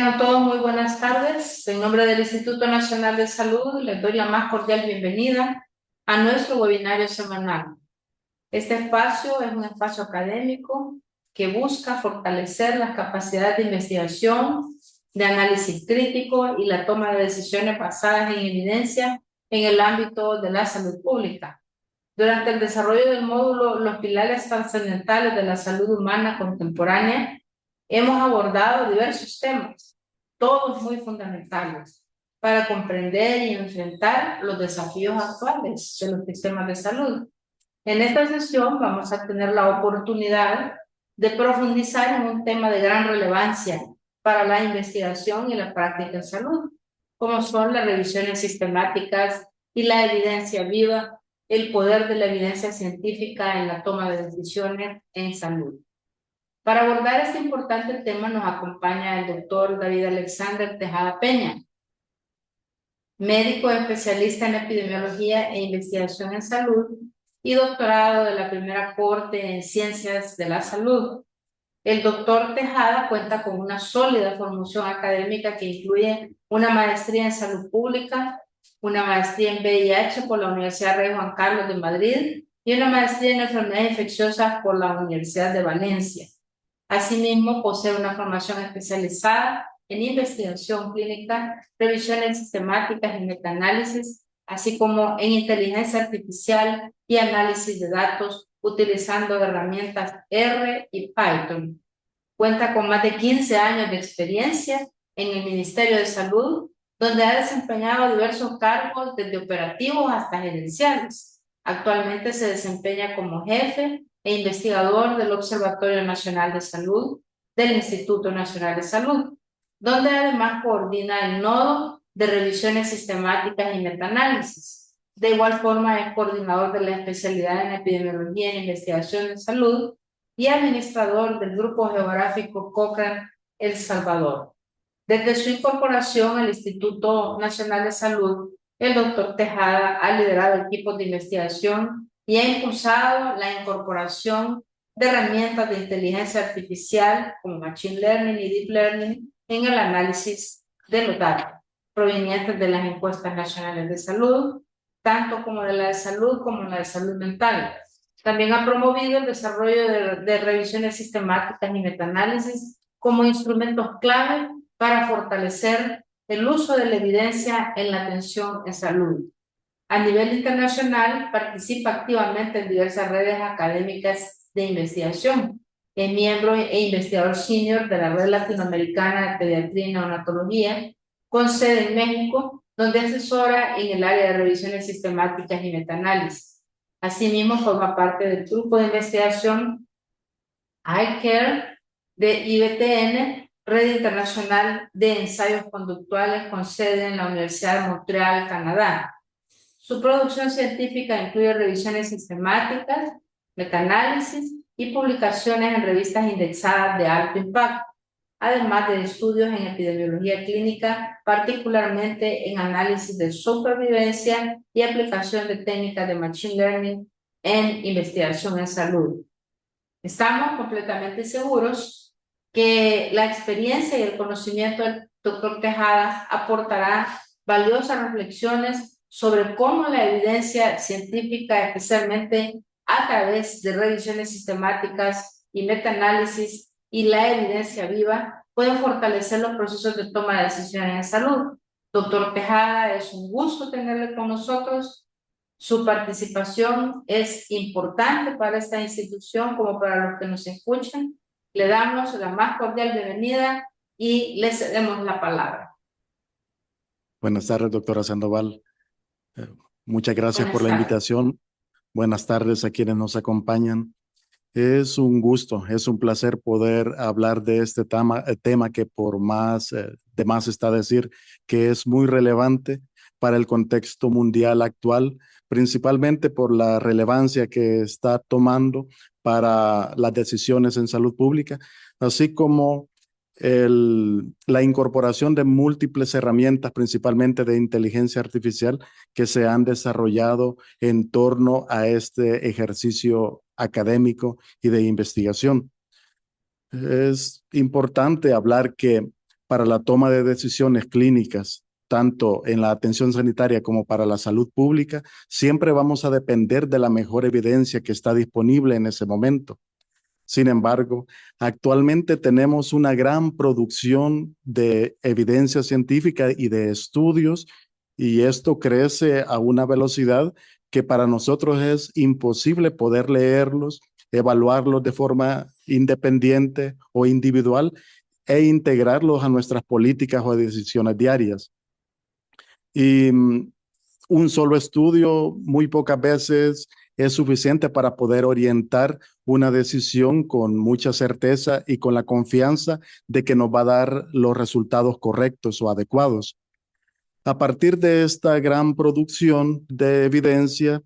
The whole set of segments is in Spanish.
Tengan todos muy buenas tardes. En nombre del Instituto Nacional de Salud, les doy la más cordial bienvenida a nuestro webinario semanal. Este espacio es un espacio académico que busca fortalecer las capacidades de investigación, de análisis crítico y la toma de decisiones basadas en evidencia en el ámbito de la salud pública. Durante el desarrollo del módulo Los pilares trascendentales de la salud humana contemporánea, hemos abordado diversos temas, todos muy fundamentales, para comprender y enfrentar los desafíos actuales de los sistemas de salud. En esta sesión vamos a tener la oportunidad de profundizar en un tema de gran relevancia para la investigación y la práctica en salud, como son las revisiones sistemáticas y la evidencia viva, el poder de la evidencia científica en la toma de decisiones en salud. Para abordar este importante tema nos acompaña el doctor David Alexander Tejada Peña, médico especialista en epidemiología e investigación en salud y doctorado de la primera corte en ciencias de la salud. El doctor Tejada cuenta con una sólida formación académica que incluye una maestría en salud pública, una maestría en VIH por la Universidad Rey Juan Carlos de Madrid y una maestría en enfermedades infecciosas por la Universidad de Valencia. Asimismo, posee una formación especializada en investigación clínica, revisiones sistemáticas y metaanálisis, así como en inteligencia artificial y análisis de datos utilizando herramientas R y Python. Cuenta con más de 15 años de experiencia en el Ministerio de Salud, donde ha desempeñado diversos cargos desde operativos hasta gerenciales. Actualmente se desempeña como jefe e investigador del Observatorio Nacional de Salud del Instituto Nacional de Salud, donde además coordina el nodo de revisiones sistemáticas y metaanálisis. De igual forma, es coordinador de la especialidad en epidemiología e investigación en salud y administrador del Grupo Geográfico Cochrane El Salvador. Desde su incorporación al Instituto Nacional de Salud, el doctor Tejada ha liderado equipos de investigación y ha impulsado la incorporación de herramientas de inteligencia artificial como Machine Learning y Deep Learning en el análisis de los datos provenientes de las encuestas nacionales de salud, tanto como de la de salud como la de salud mental. También ha promovido el desarrollo de revisiones sistemáticas y metaanálisis como instrumentos clave para fortalecer el uso de la evidencia en la atención en salud. A nivel internacional, participa activamente en diversas redes académicas de investigación. Es miembro e investigador senior de la Red Latinoamericana de Pediatría y Neonatología, con sede en México, donde asesora en el área de revisiones sistemáticas y metaanálisis. Asimismo, forma parte del grupo de investigación iCare de IBTN, Red Internacional de Ensayos Conductuales con sede en la Universidad de Montreal, Canadá. Su producción científica incluye revisiones sistemáticas, metaanálisis y publicaciones en revistas indexadas de alto impacto, además de estudios en epidemiología clínica, particularmente en análisis de supervivencia y aplicación de técnicas de Machine Learning en investigación en salud. Estamos completamente seguros que la experiencia y el conocimiento del doctor Tejada aportará valiosas reflexiones sobre cómo la evidencia científica, especialmente a través de revisiones sistemáticas y metaanálisis y la evidencia viva, pueden fortalecer los procesos de toma de decisiones en salud. Doctor Tejada, es un gusto tenerle con nosotros. Su participación es importante para esta institución como para los que nos escuchan. Le damos la más cordial bienvenida y le cedemos la palabra. Buenas tardes, doctora Sandoval. Muchas gracias por Buenas la tardes. invitación. Buenas tardes a quienes nos acompañan. Es un gusto, es un placer poder hablar de este tema que por más, de más está decir que es muy relevante para el contexto mundial actual, principalmente por la relevancia que está tomando para las decisiones en salud pública, así como la incorporación de múltiples herramientas, principalmente de inteligencia artificial, que se han desarrollado en torno a este ejercicio académico y de investigación. Es importante hablar que para la toma de decisiones clínicas, tanto en la atención sanitaria como para la salud pública, siempre vamos a depender de la mejor evidencia que está disponible en ese momento. Sin embargo, actualmente tenemos una gran producción de evidencia científica y de estudios, y esto crece a una velocidad que para nosotros es imposible poder leerlos, evaluarlos de forma independiente o individual e integrarlos a nuestras políticas o decisiones diarias. Y un solo estudio muy pocas veces es suficiente para poder orientar una decisión con mucha certeza y con la confianza de que nos va a dar los resultados correctos o adecuados. A partir de esta gran producción de evidencia,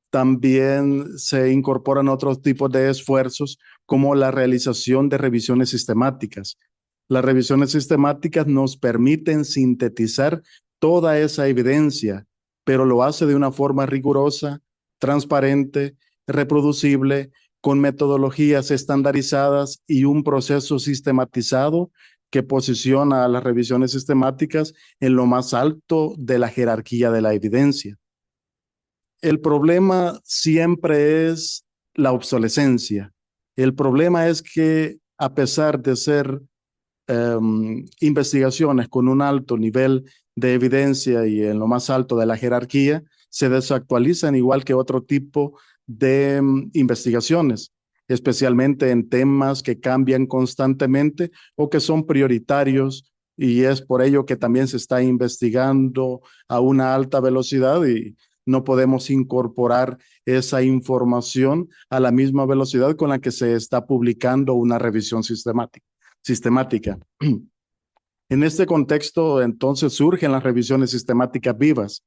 también se incorporan otros tipos de esfuerzos como la realización de revisiones sistemáticas. Las revisiones sistemáticas nos permiten sintetizar toda esa evidencia, pero lo hace de una forma rigurosa, transparente, reproducible, con metodologías estandarizadas y un proceso sistematizado que posiciona a las revisiones sistemáticas en lo más alto de la jerarquía de la evidencia. El problema siempre es la obsolescencia. El problema es que a pesar de ser investigaciones con un alto nivel de evidencia y en lo más alto de la jerarquía, se desactualizan igual que otro tipo de investigaciones, especialmente en temas que cambian constantemente o que son prioritarios, y es por ello que también se está investigando a una alta velocidad y no podemos incorporar esa información a la misma velocidad con la que se está publicando una revisión sistemática. En este contexto, entonces, surgen las revisiones sistemáticas vivas,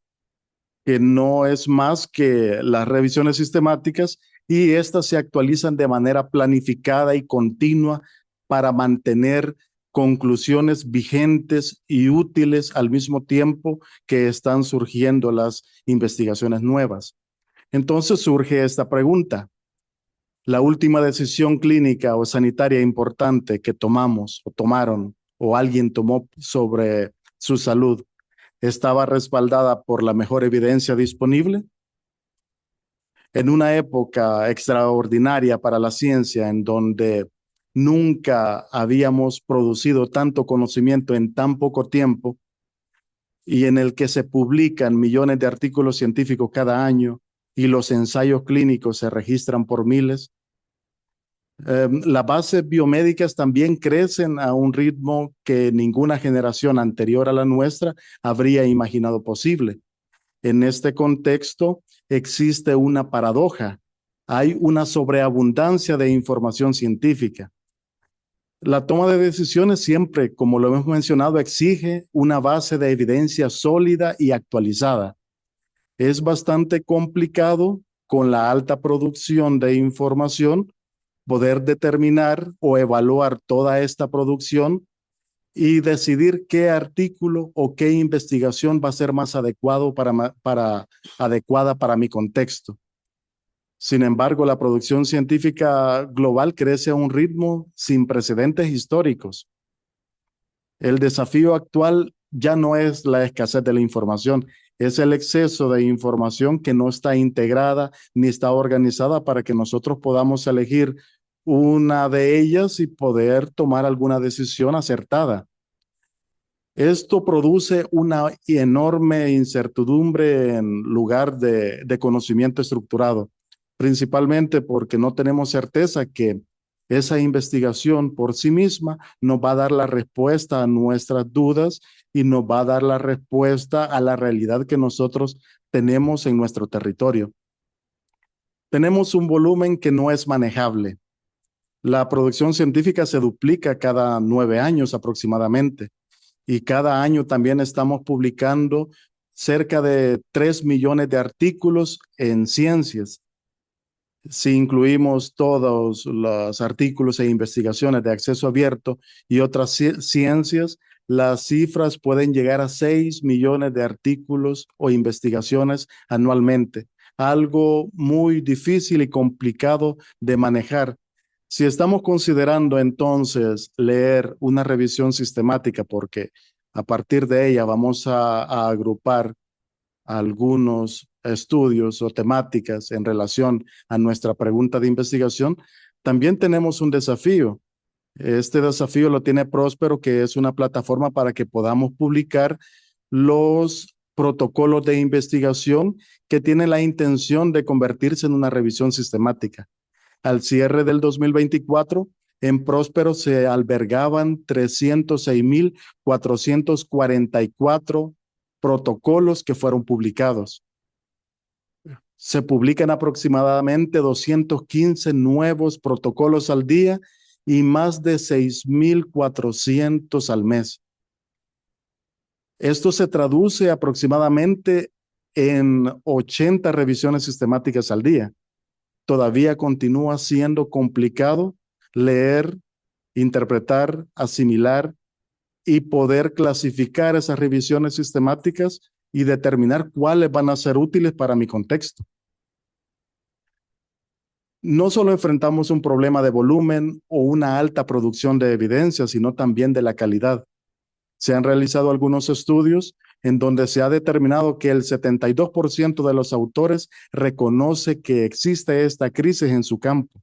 que no es más que las revisiones sistemáticas, y estas se actualizan de manera planificada y continua para mantener conclusiones vigentes y útiles al mismo tiempo que están surgiendo las investigaciones nuevas. Entonces surge esta pregunta: la última decisión clínica o sanitaria importante que tomamos o tomaron o alguien tomó sobre su salud, ¿estaba respaldada por la mejor evidencia disponible? En una época extraordinaria para la ciencia, en donde nunca habíamos producido tanto conocimiento en tan poco tiempo y en el que se publican millones de artículos científicos cada año y los ensayos clínicos se registran por miles, las bases biomédicas también crecen a un ritmo que ninguna generación anterior a la nuestra habría imaginado posible. En este contexto existe una paradoja. Hay una sobreabundancia de información científica. La toma de decisiones siempre, como lo hemos mencionado, exige una base de evidencia sólida y actualizada. Es bastante complicado, con la alta producción de información, poder determinar o evaluar toda esta producción y decidir qué artículo o qué investigación va a ser más adecuada para mi contexto. Sin embargo, la producción científica global crece a un ritmo sin precedentes históricos. El desafío actual ya no es la escasez de la información, es el exceso de información que no está integrada ni está organizada para que nosotros podamos elegir una de ellas y poder tomar alguna decisión acertada. Esto produce una enorme incertidumbre en lugar de conocimiento estructurado, principalmente porque no tenemos certeza que esa investigación por sí misma nos va a dar la respuesta a nuestras dudas y nos va a dar la respuesta a la realidad que nosotros tenemos en nuestro territorio. Tenemos un volumen que no es manejable. La producción científica se duplica cada 9 años aproximadamente, y cada año también estamos publicando cerca de 3 millones de artículos en ciencias. Si incluimos todos los artículos e investigaciones de acceso abierto y otras ciencias, las cifras pueden llegar a 6 millones de artículos o investigaciones anualmente, algo muy difícil y complicado de manejar. Si estamos considerando entonces leer una revisión sistemática, porque a partir de ella vamos a agrupar algunos estudios o temáticas en relación a nuestra pregunta de investigación, también tenemos un desafío. Este desafío lo tiene Próspero, que es una plataforma para que podamos publicar los protocolos de investigación que tienen la intención de convertirse en una revisión sistemática. Al cierre del 2024, en Próspero se albergaban 306,444 protocolos que fueron publicados. Se publican aproximadamente 215 nuevos protocolos al día y más de 6,400 al mes. Esto se traduce aproximadamente en 80 revisiones sistemáticas al día. Todavía continúa siendo complicado leer, interpretar, asimilar y poder clasificar esas revisiones sistemáticas y determinar cuáles van a ser útiles para mi contexto. No solo enfrentamos un problema de volumen o una alta producción de evidencia, sino también de la calidad. Se han realizado algunos estudios en donde se ha determinado que el 72% de los autores reconoce que existe esta crisis en su campo.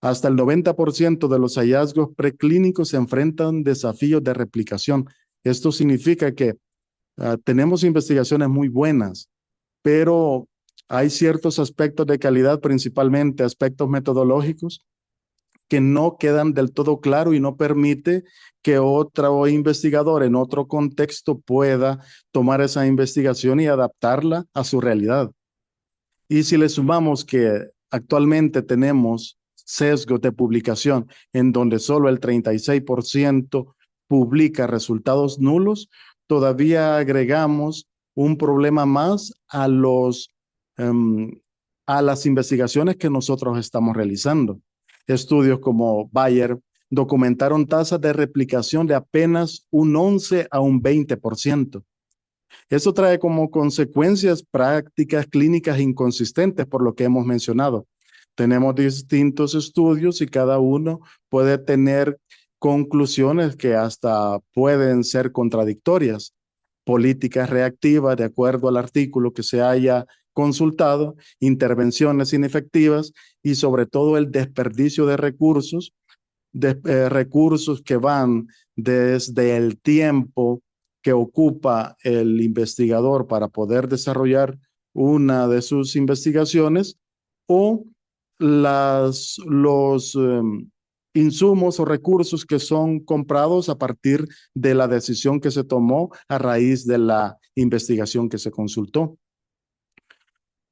Hasta el 90% de los hallazgos preclínicos se enfrentan desafíos de replicación. Esto significa que tenemos investigaciones muy buenas, pero hay ciertos aspectos de calidad, principalmente aspectos metodológicos, que no quedan del todo claro y no permite que otro investigador en otro contexto pueda tomar esa investigación y adaptarla a su realidad. Y si le sumamos que actualmente tenemos sesgos de publicación en donde solo el 36% publica resultados nulos, todavía agregamos un problema más a las investigaciones que nosotros estamos realizando. Estudios como Bayer documentaron tasas de replicación de apenas un 11 a un 20%. Eso trae como consecuencias prácticas clínicas inconsistentes, por lo que hemos mencionado. Tenemos distintos estudios y cada uno puede tener conclusiones que hasta pueden ser contradictorias. Políticas reactivas de acuerdo al artículo que se haya consultado, intervenciones inefectivas y sobre todo el desperdicio de recursos que van desde el tiempo que ocupa el investigador para poder desarrollar una de sus investigaciones o los insumos o recursos que son comprados a partir de la decisión que se tomó a raíz de la investigación que se consultó.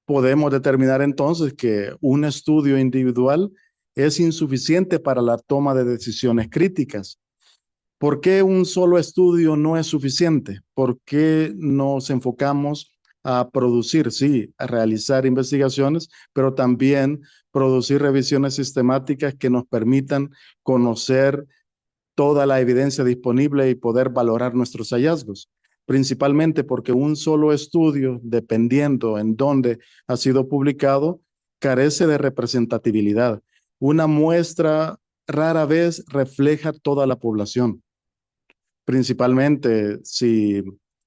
Podemos determinar entonces que un estudio individual es insuficiente para la toma de decisiones críticas. ¿Por qué un solo estudio no es suficiente? ¿Por qué nos enfocamos a producir, sí, a realizar investigaciones, pero también producir revisiones sistemáticas que nos permitan conocer toda la evidencia disponible y poder valorar nuestros hallazgos? Principalmente porque un solo estudio, dependiendo en dónde ha sido publicado, carece de representatividad. Una muestra rara vez refleja toda la población, principalmente si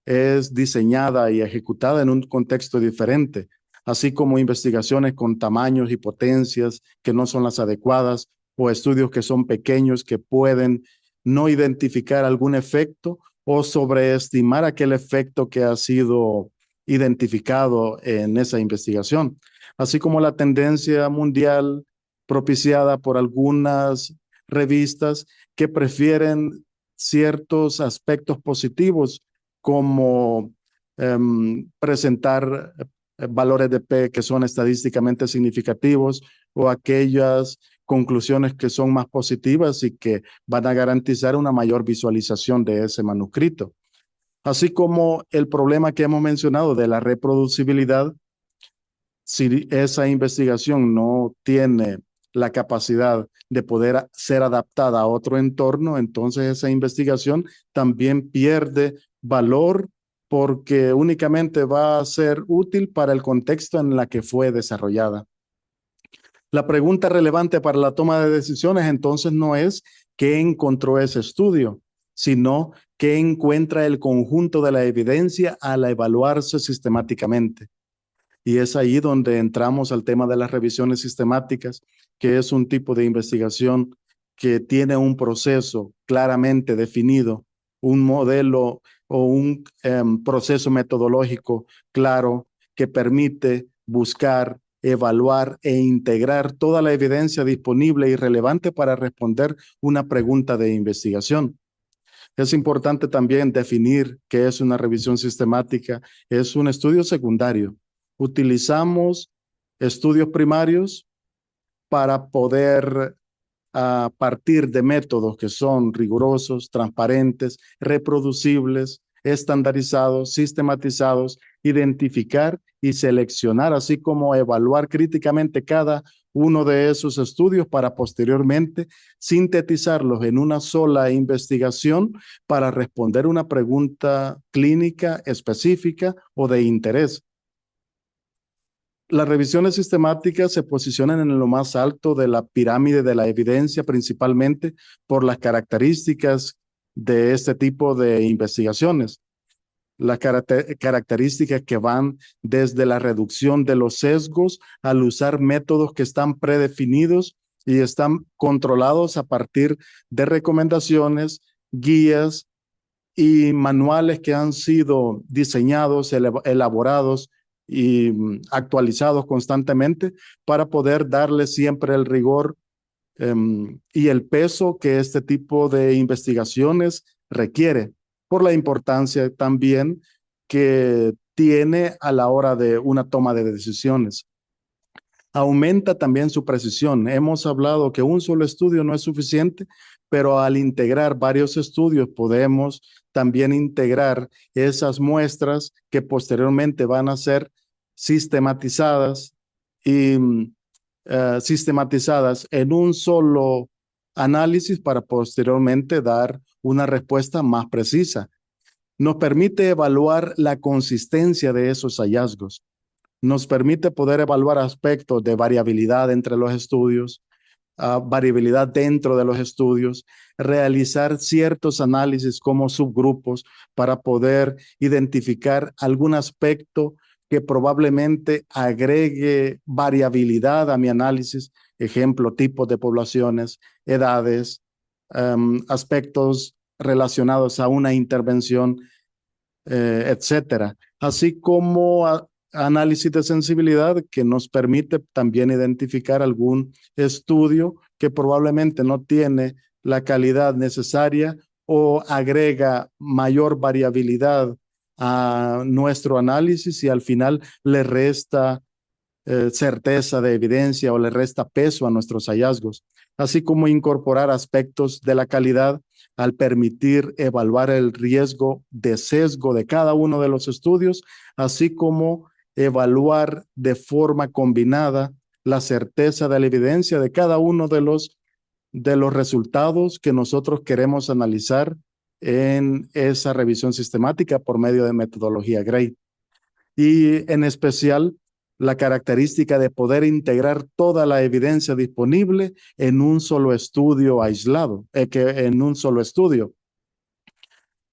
es diseñada y ejecutada en un contexto diferente, así como investigaciones con tamaños y potencias que no son las adecuadas o estudios que son pequeños que pueden no identificar algún efecto o sobreestimar aquel efecto que ha sido identificado en esa investigación, así como la tendencia mundial propiciada por algunas revistas que prefieren ciertos aspectos positivos como presentar valores de P que son estadísticamente significativos o aquellas conclusiones que son más positivas y que van a garantizar una mayor visualización de ese manuscrito. Así como el problema que hemos mencionado de la reproducibilidad, si esa investigación no tiene la capacidad de poder ser adaptada a otro entorno, entonces esa investigación también pierde valor porque únicamente va a ser útil para el contexto en el que fue desarrollada. La pregunta relevante para la toma de decisiones entonces no es qué encontró ese estudio, sino qué encuentra el conjunto de la evidencia al evaluarse sistemáticamente. Y es ahí donde entramos al tema de las revisiones sistemáticas, que es un tipo de investigación que tiene un proceso claramente definido, un modelo o un proceso metodológico claro que permite buscar, evaluar e integrar toda la evidencia disponible y relevante para responder una pregunta de investigación. Es importante también definir qué es una revisión sistemática. Es un estudio secundario. Utilizamos estudios primarios para poder, a partir de métodos que son rigurosos, transparentes, reproducibles, estandarizados, sistematizados, identificar y seleccionar, así como evaluar críticamente cada uno de esos estudios para posteriormente sintetizarlos en una sola investigación para responder una pregunta clínica específica o de interés. Las revisiones sistemáticas se posicionan en lo más alto de la pirámide de la evidencia, principalmente por las características de este tipo de investigaciones. Las características que van desde la reducción de los sesgos al usar métodos que están predefinidos y están controlados a partir de recomendaciones, guías y manuales que han sido diseñados, elaborados y actualizados constantemente para poder darle siempre el rigor y el peso que este tipo de investigaciones requiere, por la importancia también que tiene a la hora de una toma de decisiones. Aumenta también su precisión. Hemos hablado que un solo estudio no es suficiente, pero al integrar varios estudios podemos también integrar esas muestras que posteriormente van a ser sistematizadas y sistematizadas en un solo análisis para posteriormente dar una respuesta más precisa. Nos permite evaluar la consistencia de esos hallazgos. Nos permite poder evaluar aspectos de variabilidad entre los estudios, variabilidad dentro de los estudios, realizar ciertos análisis como subgrupos para poder identificar algún aspecto que probablemente agregue variabilidad a mi análisis, ejemplo, tipos de poblaciones, edades, aspectos relacionados a una intervención, etcétera, así como análisis de sensibilidad que nos permite también identificar algún estudio que probablemente no tiene la calidad necesaria o agrega mayor variabilidad a nuestro análisis y al final le resta certeza de evidencia o le resta peso a nuestros hallazgos, así como incorporar aspectos de la calidad al permitir evaluar el riesgo de sesgo de cada uno de los estudios, así como evaluar de forma combinada la certeza de la evidencia de cada uno de los resultados que nosotros queremos analizar en esa revisión sistemática por medio de metodología Gray. Y en especial la característica de poder integrar toda la evidencia disponible en un solo estudio aislado, en un solo estudio.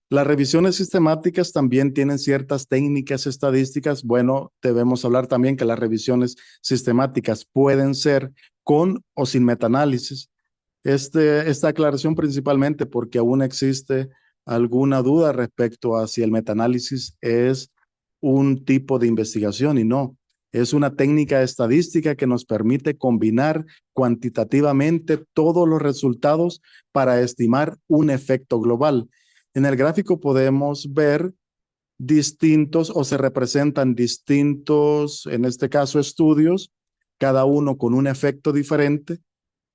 Las revisiones sistemáticas también tienen ciertas técnicas estadísticas. Bueno, debemos hablar también que las revisiones sistemáticas pueden ser con o sin metaanálisis. Esta aclaración principalmente porque aún existe alguna duda respecto a si el metaanálisis es un tipo de investigación y no. Es una técnica estadística que nos permite combinar cuantitativamente todos los resultados para estimar un efecto global. En el gráfico podemos ver distintos o se representan distintos, en este caso, estudios, cada uno con un efecto diferente.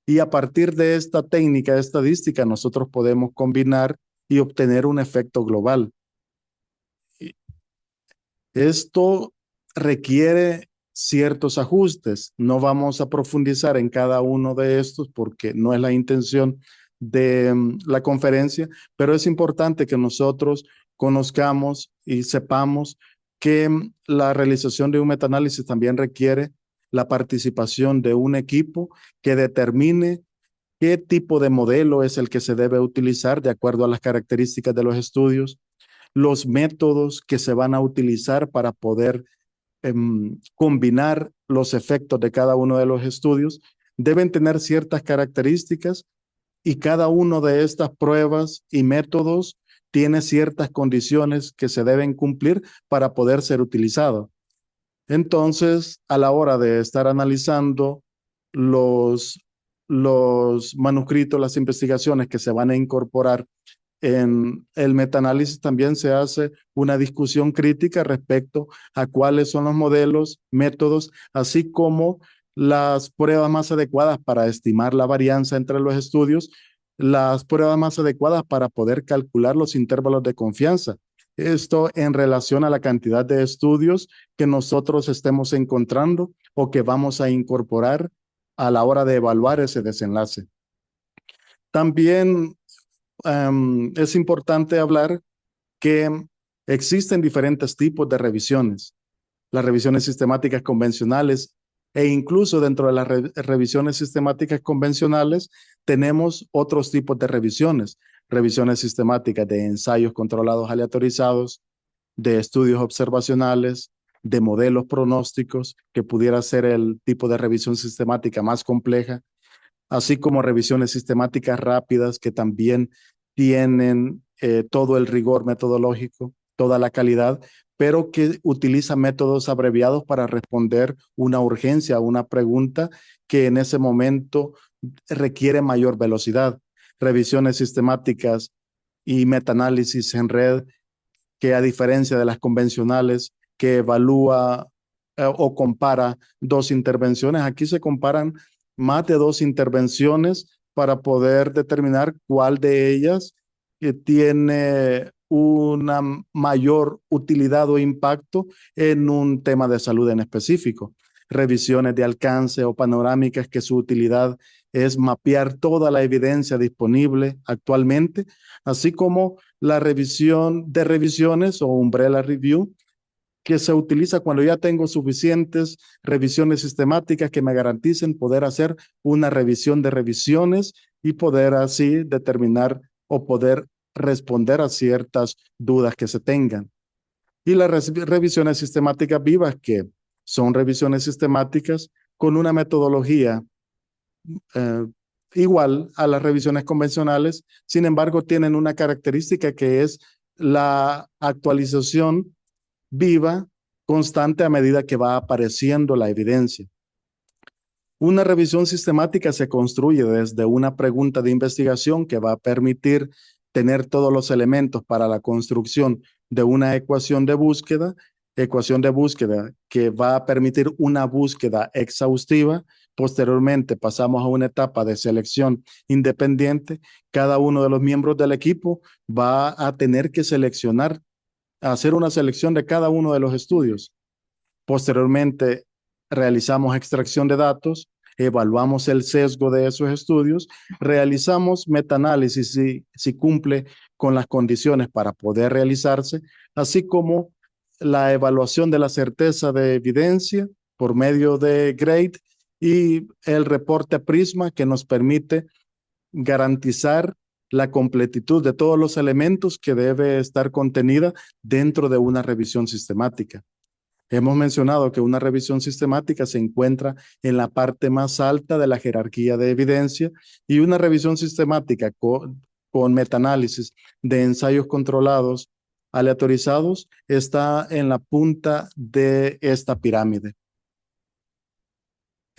Y a partir de esta técnica estadística, nosotros podemos combinar y obtener un efecto global. Esto requiere ciertos ajustes. No vamos a profundizar en cada uno de estos porque no es la intención de la conferencia, pero es importante que nosotros conozcamos y sepamos que la realización de un metaanálisis también requiere la participación de un equipo que determine qué tipo de modelo es el que se debe utilizar de acuerdo a las características de los estudios, los métodos que se van a utilizar para poder combinar los efectos de cada uno de los estudios, deben tener ciertas características y cada una de estas pruebas y métodos tiene ciertas condiciones que se deben cumplir para poder ser utilizado. Entonces, a la hora de estar analizando los, los manuscritos, las investigaciones que se van a incorporar en el metaanálisis, también se hace una discusión crítica respecto a cuáles son los modelos, métodos, así como las pruebas más adecuadas para estimar la varianza entre los estudios, las pruebas más adecuadas para poder calcular los intervalos de confianza. Esto en relación a la cantidad de estudios que nosotros estemos encontrando o que vamos a incorporar a la hora de evaluar ese desenlace. También es importante hablar que existen diferentes tipos de revisiones. Las revisiones sistemáticas convencionales e incluso dentro de las revisiones sistemáticas convencionales tenemos otros tipos de revisiones. Revisiones sistemáticas de ensayos controlados aleatorizados, de estudios observacionales, de modelos pronósticos, que pudiera ser el tipo de revisión sistemática más compleja, así como revisiones sistemáticas rápidas que también tienen todo el rigor metodológico, toda la calidad, pero que utilizan métodos abreviados para responder una urgencia, una pregunta que en ese momento requiere mayor velocidad. Revisiones sistemáticas y metaanálisis en red que, a diferencia de las convencionales que evalúa o compara dos intervenciones, aquí se comparan más de dos intervenciones para poder determinar cuál de ellas tiene una mayor utilidad o impacto en un tema de salud en específico. Revisiones de alcance o panorámicas que su utilidad es mapear toda la evidencia disponible actualmente, así como la revisión de revisiones o umbrella review, que se utiliza cuando ya tengo suficientes revisiones sistemáticas que me garanticen poder hacer una revisión de revisiones y poder así determinar o poder responder a ciertas dudas que se tengan. Y las revisiones sistemáticas vivas, que son revisiones sistemáticas con una metodología eh, igual a las revisiones convencionales, sin embargo, tienen una característica que es la actualización viva, constante a medida que va apareciendo la evidencia. Una revisión sistemática se construye desde una pregunta de investigación que va a permitir tener todos los elementos para la construcción de una ecuación de búsqueda que va a permitir una búsqueda exhaustiva. Posteriormente pasamos a una etapa de selección independiente. Cada uno de los miembros del equipo va a tener que seleccionar, hacer una selección de cada uno de los estudios. Posteriormente realizamos extracción de datos, evaluamos el sesgo de esos estudios, realizamos metaanálisis si cumple con las condiciones para poder realizarse, así como la evaluación de la certeza de evidencia por medio de GRADE y el reporte Prisma, que nos permite garantizar la completitud de todos los elementos que debe estar contenida dentro de una revisión sistemática. Hemos mencionado que una revisión sistemática se encuentra en la parte más alta de la jerarquía de evidencia, y una revisión sistemática con metaanálisis de ensayos controlados aleatorizados está en la punta de esta pirámide.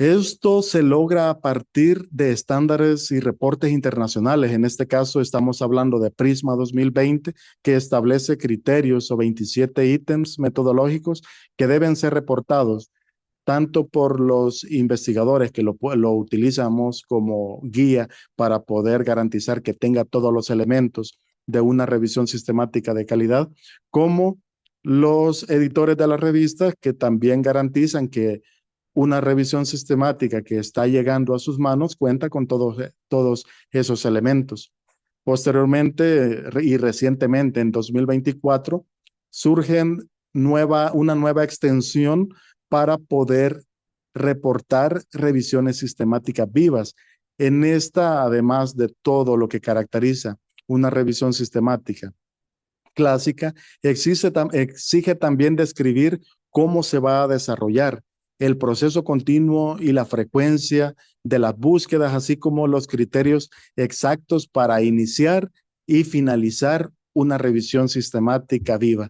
Esto se logra a partir de estándares y reportes internacionales. En este caso estamos hablando de Prisma 2020, que establece criterios o 27 ítems metodológicos que deben ser reportados tanto por los investigadores que lo utilizamos como guía para poder garantizar que tenga todos los elementos de una revisión sistemática de calidad, como los editores de las revistas, que también garantizan que una revisión sistemática que está llegando a sus manos cuenta con todos esos elementos. Posteriormente y recientemente, en 2024, surgen una nueva extensión para poder reportar revisiones sistemáticas vivas. En esta, además de todo lo que caracteriza una revisión sistemática clásica, exige también describir cómo se va a desarrollar el proceso continuo y la frecuencia de las búsquedas, así como los criterios exactos para iniciar y finalizar una revisión sistemática viva.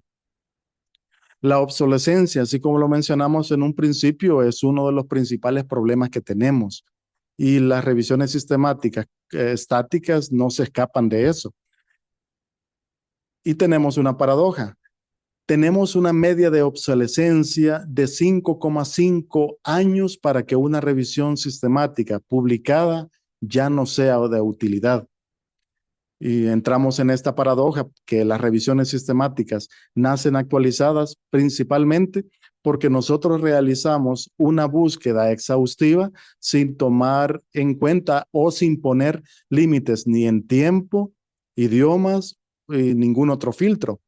La obsolescencia, así como lo mencionamos en un principio, es uno de los principales problemas que tenemos, y las revisiones sistemáticas estáticas no se escapan de eso. Y tenemos una paradoja. Tenemos una media de obsolescencia de 5,5 años para que una revisión sistemática publicada ya no sea de utilidad. Y entramos en esta paradoja que las revisiones sistemáticas nacen actualizadas principalmente porque nosotros realizamos una búsqueda exhaustiva sin tomar en cuenta o sin poner límites ni en tiempo, idiomas y ningún otro filtro.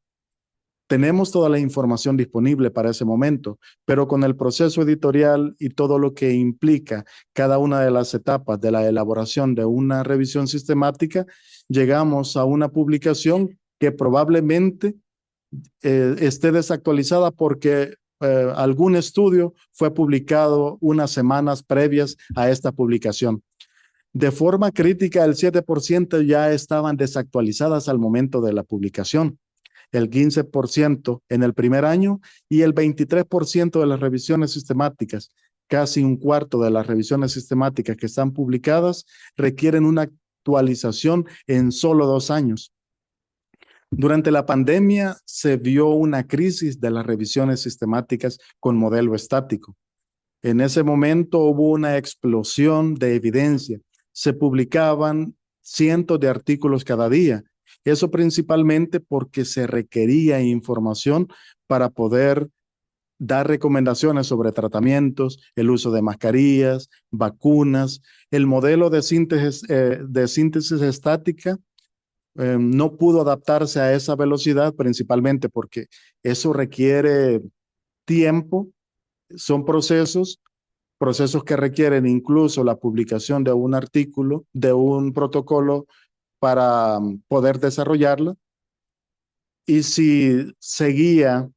Tenemos toda la información disponible para ese momento, pero con el proceso editorial y todo lo que implica cada una de las etapas de la elaboración de una revisión sistemática, llegamos a una publicación que probablemente esté desactualizada porque algún estudio fue publicado unas semanas previas a esta publicación. De forma crítica, el 7% ya estaban desactualizadas al momento de la publicación, el 15% en el primer año y el 23% de las revisiones sistemáticas, casi un cuarto de las revisiones sistemáticas que están publicadas, requieren una actualización en solo 2 años. Durante la pandemia se vio una crisis de las revisiones sistemáticas con modelo estático. En ese momento hubo una explosión de evidencia. Se publicaban cientos de artículos cada día. Eso principalmente porque se requería información para poder dar recomendaciones sobre tratamientos, el uso de mascarillas, vacunas. El modelo de síntesis estática no pudo adaptarse a esa velocidad, principalmente porque eso requiere tiempo, son procesos que requieren incluso la publicación de un artículo, de un protocolo para poder desarrollarla. Y si seguía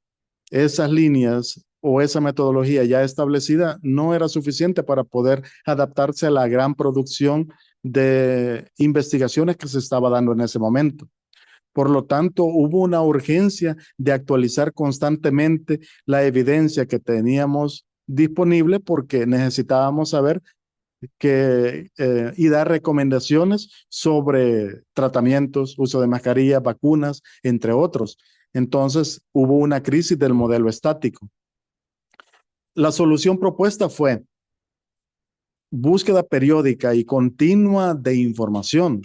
esas líneas o esa metodología ya establecida, no era suficiente para poder adaptarse a la gran producción de investigaciones que se estaba dando en ese momento. Por lo tanto, hubo una urgencia de actualizar constantemente la evidencia que teníamos disponible porque necesitábamos saber y dar recomendaciones sobre tratamientos, uso de mascarillas, vacunas, entre otros. Entonces, hubo una crisis del modelo estático. La solución propuesta fue búsqueda periódica y continua de información.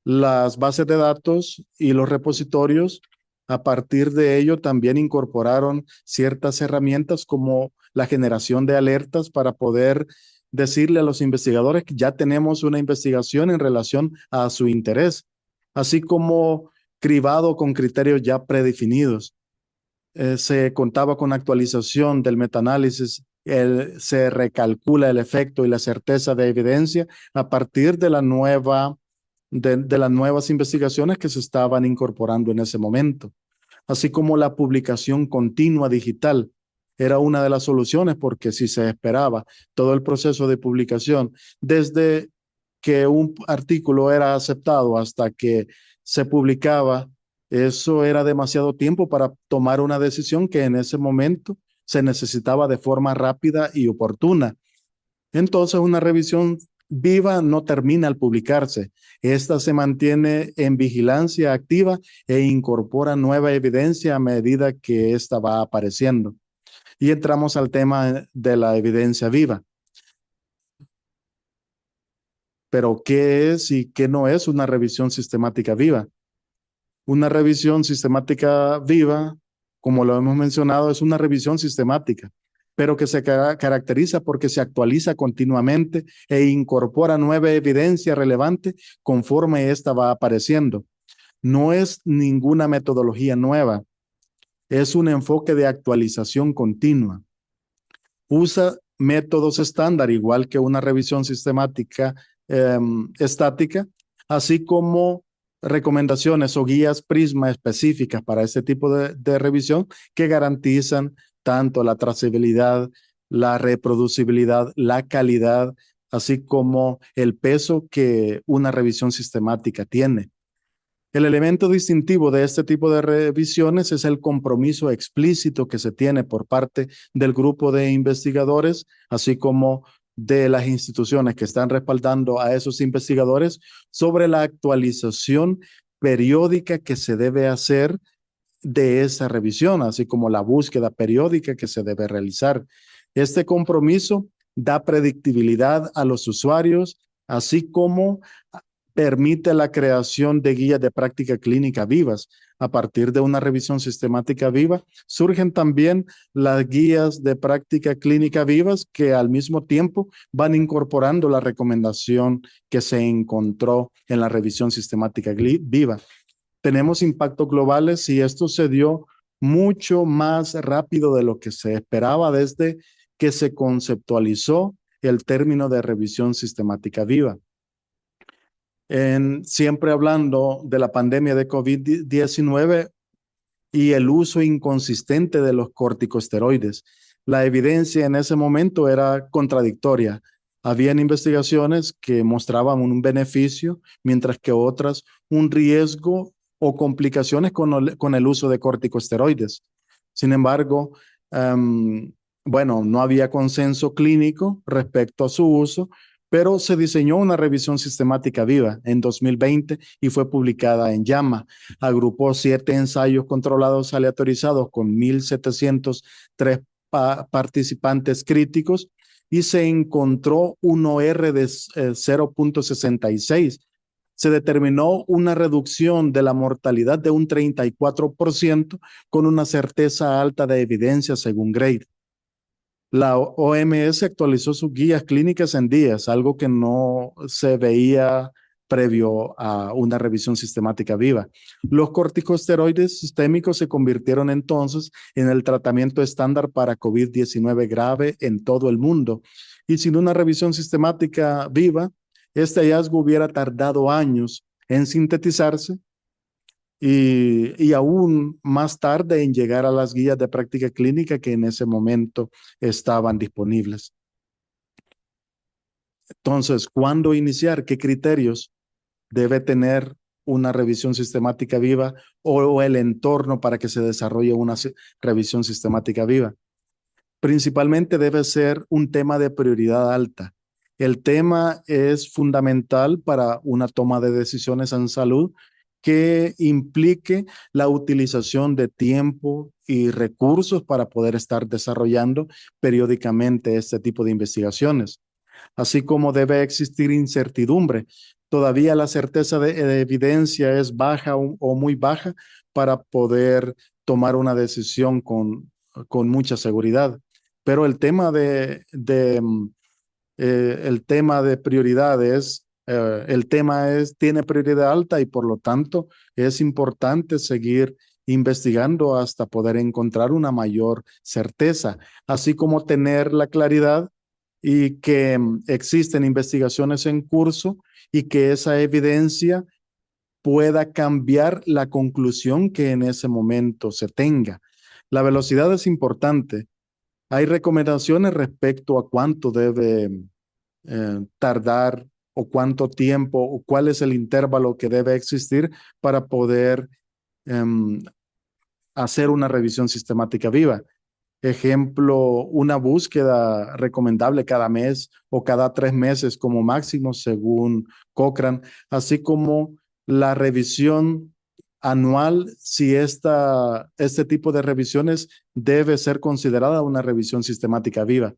Las bases de datos y los repositorios, a partir de ello, también incorporaron ciertas herramientas como la generación de alertas para poder decirle a los investigadores que ya tenemos una investigación en relación a su interés, así como cribado con criterios ya predefinidos. Se contaba con actualización del metaanálisis, se recalcula el efecto y la certeza de evidencia a partir de las nuevas investigaciones que se estaban incorporando en ese momento, así como la publicación continua digital. Era una de las soluciones porque si se esperaba todo el proceso de publicación, desde que un artículo era aceptado hasta que se publicaba, eso era demasiado tiempo para tomar una decisión que en ese momento se necesitaba de forma rápida y oportuna. Entonces, una revisión viva no termina al publicarse. Esta se mantiene en vigilancia activa e incorpora nueva evidencia a medida que ésta va apareciendo. Y entramos al tema de la evidencia viva. Pero, ¿qué es y qué no es una revisión sistemática viva? Una revisión sistemática viva, como lo hemos mencionado, es una revisión sistemática, pero que se caracteriza porque se actualiza continuamente e incorpora nueva evidencia relevante conforme ésta va apareciendo. No es ninguna metodología nueva, es un enfoque de actualización continua. Usa métodos estándar, igual que una revisión sistemática estática, así como recomendaciones o guías Prisma específicas para este tipo de revisión que garantizan tanto la trazabilidad, la reproducibilidad, la calidad, así como el peso que una revisión sistemática tiene. El elemento distintivo de este tipo de revisiones es el compromiso explícito que se tiene por parte del grupo de investigadores, así como de las instituciones que están respaldando a esos investigadores sobre la actualización periódica que se debe hacer de esa revisión, así como la búsqueda periódica que se debe realizar. Este compromiso da predictibilidad a los usuarios, así como permite la creación de guías de práctica clínica vivas. A partir de una revisión sistemática viva, surgen también las guías de práctica clínica vivas que al mismo tiempo van incorporando la recomendación que se encontró en la revisión sistemática viva. Tenemos impactos globales y esto se dio mucho más rápido de lo que se esperaba desde que se conceptualizó el término de revisión sistemática viva. Siempre hablando de la pandemia de COVID-19 y el uso inconsistente de los corticosteroides. La evidencia en ese momento era contradictoria. Habían investigaciones que mostraban un beneficio, mientras que otras un riesgo o complicaciones con el uso de corticosteroides. Sin embargo, bueno, no había consenso clínico respecto a su uso, pero se diseñó una revisión sistemática viva en 2020 y fue publicada en JAMA. Agrupó 7 ensayos controlados aleatorizados con 1,703 participantes críticos y se encontró un OR de 0,66. Se determinó una reducción de la mortalidad de un 34% con una certeza alta de evidencia según Grade. La OMS actualizó sus guías clínicas en días, algo que no se veía previo a una revisión sistemática viva. Los corticosteroides sistémicos se convirtieron entonces en el tratamiento estándar para COVID-19 grave en todo el mundo. Y sin una revisión sistemática viva, este hallazgo hubiera tardado años en sintetizarse y aún más tarde en llegar a las guías de práctica clínica que en ese momento estaban disponibles. Entonces, ¿cuándo iniciar? ¿Qué criterios debe tener una revisión sistemática viva o el entorno para que se desarrolle una revisión sistemática viva? Principalmente debe ser un tema de prioridad alta. El tema es fundamental para una toma de decisiones en salud que implique la utilización de tiempo y recursos para poder estar desarrollando periódicamente este tipo de investigaciones. Así como debe existir incertidumbre. Todavía la certeza de evidencia es baja o muy baja para poder tomar una decisión con mucha seguridad. Pero el tema el tema de prioridades, tiene prioridad alta y por lo tanto es importante seguir investigando hasta poder encontrar una mayor certeza, así como tener la claridad y que existen investigaciones en curso y que esa evidencia pueda cambiar la conclusión que en ese momento se tenga. La velocidad es importante. Hay recomendaciones respecto a cuánto debe tardar o cuánto tiempo o cuál es el intervalo que debe existir para poder hacer una revisión sistemática viva. Ejemplo, una búsqueda recomendable cada mes o cada 3 meses como máximo, según Cochrane, así como la revisión anual, si este tipo de revisiones debe ser considerada una revisión sistemática viva.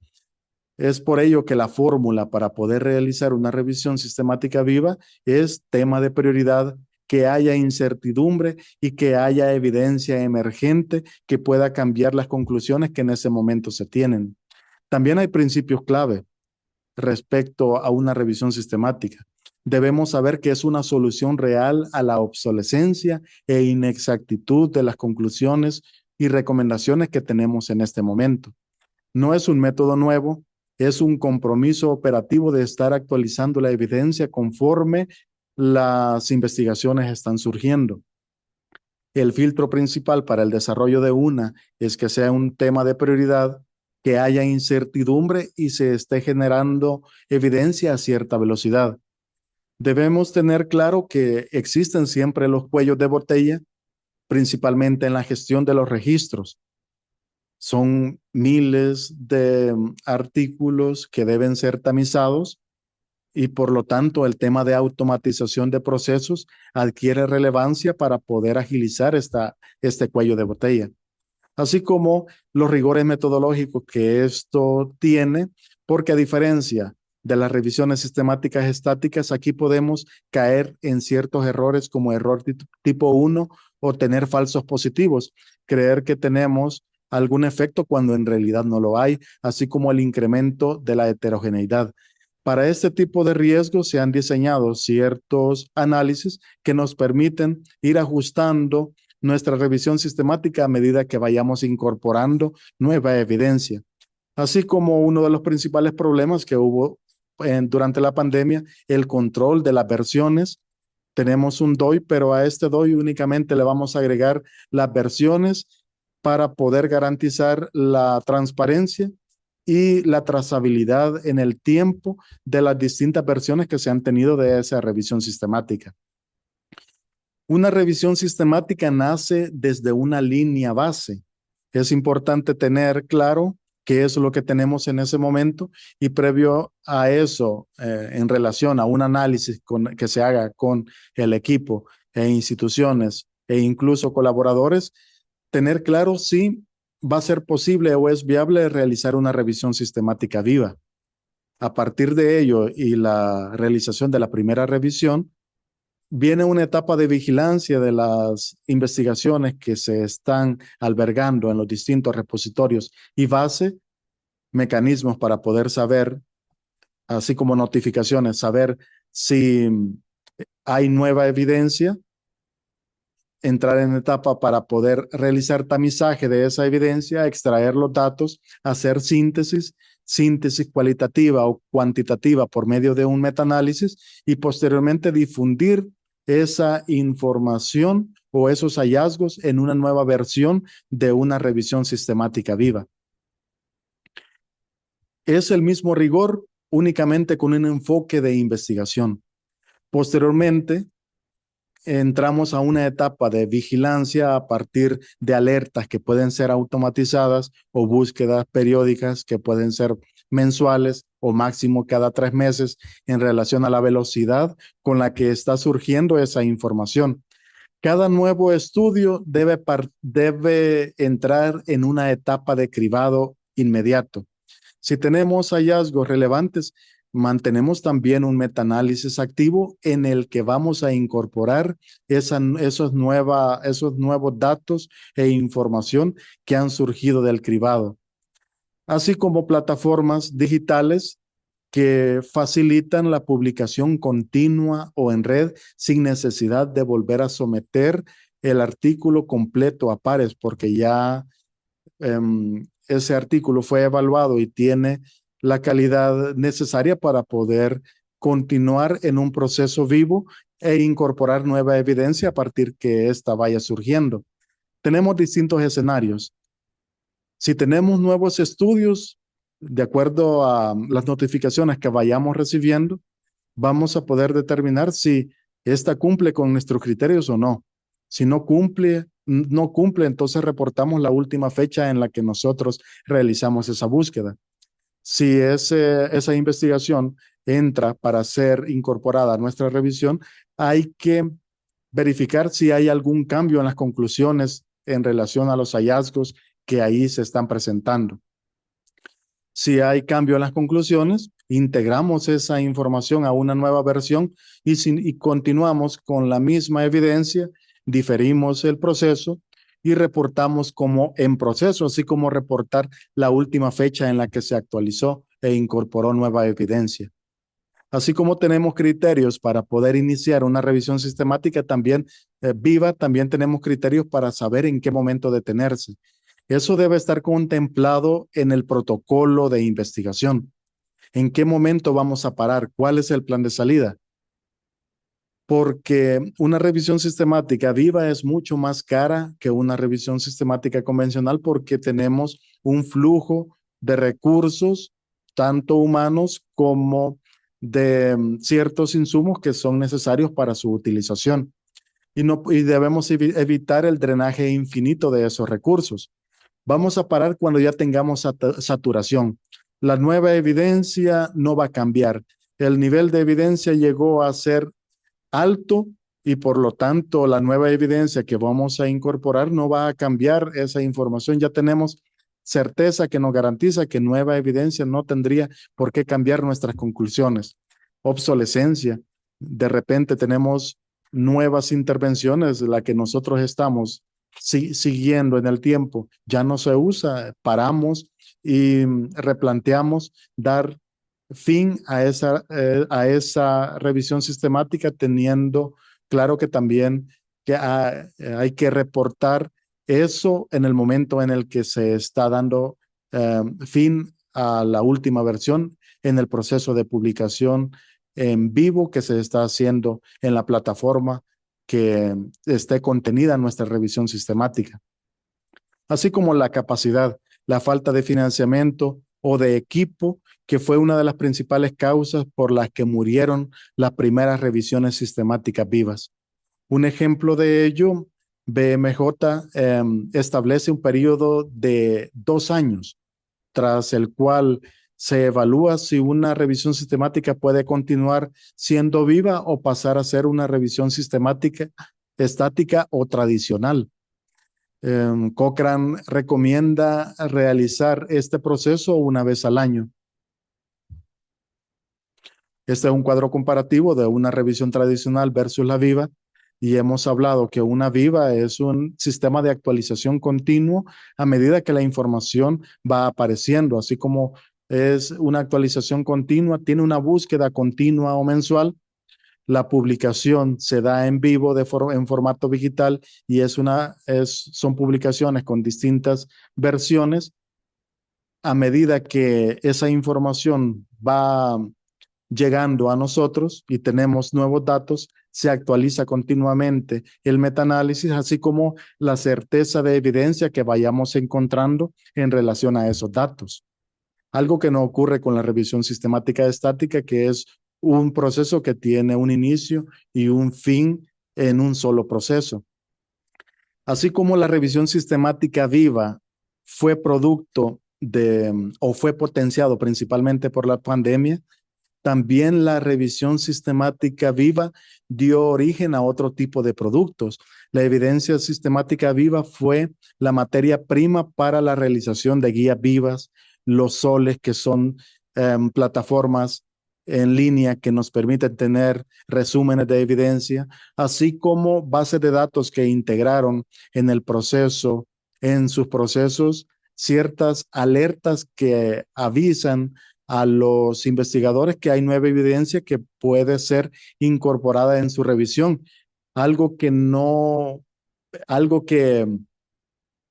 Es por ello que la fórmula para poder realizar una revisión sistemática viva es tema de prioridad, que haya incertidumbre y que haya evidencia emergente que pueda cambiar las conclusiones que en ese momento se tienen. También hay principios clave respecto a una revisión sistemática. Debemos saber que es una solución real a la obsolescencia e inexactitud de las conclusiones y recomendaciones que tenemos en este momento. No es un método nuevo, es un compromiso operativo de estar actualizando la evidencia conforme las investigaciones están surgiendo. El filtro principal para el desarrollo de una es que sea un tema de prioridad, que haya incertidumbre y se esté generando evidencia a cierta velocidad. Debemos tener claro que existen siempre los cuellos de botella, principalmente en la gestión de los registros. Son miles de artículos que deben ser tamizados y por lo tanto el tema de automatización de procesos adquiere relevancia para poder agilizar este cuello de botella, así como los rigores metodológicos que esto tiene, porque a diferencia de las revisiones sistemáticas estáticas, aquí podemos caer en ciertos errores como error tipo 1 o tener falsos positivos, creer que tenemos algún efecto cuando en realidad no lo hay, así como el incremento de la heterogeneidad. Para este tipo de riesgos se han diseñado ciertos análisis que nos permiten ir ajustando nuestra revisión sistemática a medida que vayamos incorporando nueva evidencia. Así como uno de los principales problemas que hubo durante la pandemia, el control de las versiones. Tenemos un DOI, pero a este DOI únicamente le vamos a agregar las versiones para poder garantizar la transparencia y la trazabilidad en el tiempo de las distintas versiones que se han tenido de esa revisión sistemática. Una revisión sistemática nace desde una línea base. Es importante tener claro qué es lo que tenemos en ese momento y previo a eso, en relación a un análisis que se haga con el equipo e instituciones e incluso colaboradores, tener claro si va a ser posible o es viable realizar una revisión sistemática viva. A partir de ello y la realización de la primera revisión, viene una etapa de vigilancia de las investigaciones que se están albergando en los distintos repositorios y base, mecanismos para poder saber, así como notificaciones, saber si hay nueva evidencia, entrar en etapa para poder realizar tamizaje de esa evidencia, extraer los datos, hacer síntesis cualitativa o cuantitativa por medio de un metaanálisis y posteriormente difundir esa información o esos hallazgos en una nueva versión de una revisión sistemática viva. Es el mismo rigor, únicamente con un enfoque de investigación. Posteriormente, entramos a una etapa de vigilancia a partir de alertas que pueden ser automatizadas o búsquedas periódicas que pueden ser mensuales o máximo cada 3 meses en relación a la velocidad con la que está surgiendo esa información. Cada nuevo estudio debe entrar en una etapa de cribado inmediato. Si tenemos hallazgos relevantes, mantenemos también un metaanálisis activo en el que vamos a incorporar esos nuevos datos e información que han surgido del cribado, así como plataformas digitales que facilitan la publicación continua o en red sin necesidad de volver a someter el artículo completo a pares, porque ya ese artículo fue evaluado y tiene la calidad necesaria para poder continuar en un proceso vivo e incorporar nueva evidencia a partir que ésta vaya surgiendo. Tenemos distintos escenarios. Si tenemos nuevos estudios, de acuerdo a las notificaciones que vayamos recibiendo, vamos a poder determinar si esta cumple con nuestros criterios o no. Si no cumple, entonces reportamos la última fecha en la que nosotros realizamos esa búsqueda. Si esa investigación entra para ser incorporada a nuestra revisión, hay que verificar si hay algún cambio en las conclusiones en relación a los hallazgos que ahí se están presentando. Si hay cambio en las conclusiones, integramos esa información a una nueva versión y continuamos con la misma evidencia, diferimos el proceso y reportamos como en proceso, así como reportar la última fecha en la que se actualizó e incorporó nueva evidencia. Así como tenemos criterios para poder iniciar una revisión sistemática también viva, también tenemos criterios para saber en qué momento detenerse. Eso debe estar contemplado en el protocolo de investigación. ¿En qué momento vamos a parar? ¿Cuál es el plan de salida? Porque una revisión sistemática viva es mucho más cara que una revisión sistemática convencional porque tenemos un flujo de recursos, tanto humanos como de ciertos insumos que son necesarios para su utilización. Y debemos evitar el drenaje infinito de esos recursos. Vamos a parar cuando ya tengamos saturación. La nueva evidencia no va a cambiar. El nivel de evidencia llegó a ser alto y por lo tanto la nueva evidencia que vamos a incorporar no va a cambiar esa información. Ya tenemos certeza que nos garantiza que nueva evidencia no tendría por qué cambiar nuestras conclusiones. Obsolescencia. De repente tenemos nuevas intervenciones, la que nosotros estamos siguiendo en el tiempo, ya no se usa, paramos y replanteamos dar fin a esa revisión sistemática, teniendo claro que también hay que reportar eso en el momento en el que se está dando fin a la última versión en el proceso de publicación en vivo que se está haciendo en la plataforma que esté contenida en nuestra revisión sistemática, así como la capacidad, la falta de financiamiento o de equipo, que fue una de las principales causas por las que murieron las primeras revisiones sistemáticas vivas. Un ejemplo de ello, BMJ establece un periodo de 2 años, tras el cual se evalúa si una revisión sistemática puede continuar siendo viva o pasar a ser una revisión sistemática estática o tradicional. Cochrane recomienda realizar este proceso una vez al año. Este es un cuadro comparativo de una revisión tradicional versus la viva, y hemos hablado que una viva es un sistema de actualización continuo a medida que la información va apareciendo, así como es una actualización continua, tiene una búsqueda continua o mensual. La publicación se da en vivo en formato digital y son publicaciones con distintas versiones. A medida que esa información va llegando a nosotros y tenemos nuevos datos, se actualiza continuamente el metaanálisis, así como la certeza de evidencia que vayamos encontrando en relación a esos datos. Algo que no ocurre con la revisión sistemática estática, que es un proceso que tiene un inicio y un fin en un solo proceso. Así como la revisión sistemática viva fue producto o fue potenciado principalmente por la pandemia, también la revisión sistemática viva dio origen a otro tipo de productos. La evidencia sistemática viva fue la materia prima para la realización de guías vivas, los soles, que son plataformas en línea que nos permiten tener resúmenes de evidencia, así como bases de datos que integraron en sus procesos, ciertas alertas que avisan a los investigadores que hay nueva evidencia que puede ser incorporada en su revisión. Algo que no, algo que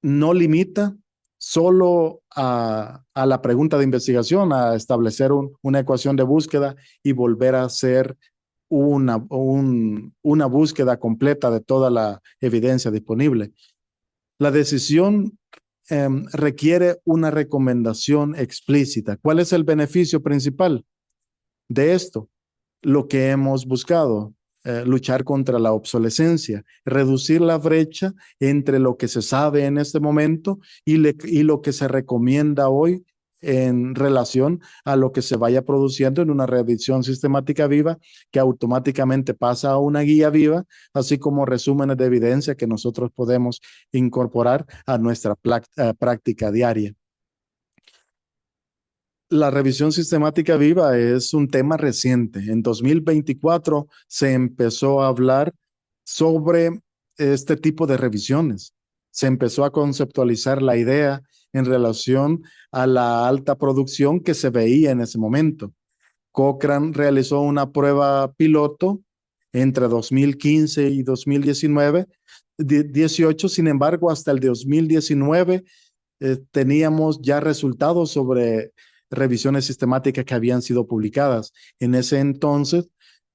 no limita solo a la pregunta de investigación, a establecer una ecuación de búsqueda y volver a hacer una búsqueda completa de toda la evidencia disponible. La decisión requiere una recomendación explícita. ¿Cuál es el beneficio principal de esto? Lo que hemos buscado, luchar contra la obsolescencia, reducir la brecha entre lo que se sabe en este momento y lo que se recomienda hoy en relación a lo que se vaya produciendo en una revisión sistemática viva, que automáticamente pasa a una guía viva, así como resúmenes de evidencia que nosotros podemos incorporar a nuestra práctica diaria. La revisión sistemática viva es un tema reciente. En 2024 se empezó a hablar sobre este tipo de revisiones. Se empezó a conceptualizar la idea en relación a la alta producción que se veía en ese momento. Cochrane realizó una prueba piloto entre 2015 y 2019, 18, sin embargo, hasta el 2019 teníamos ya resultados sobre revisiones sistemáticas que habían sido publicadas. En ese entonces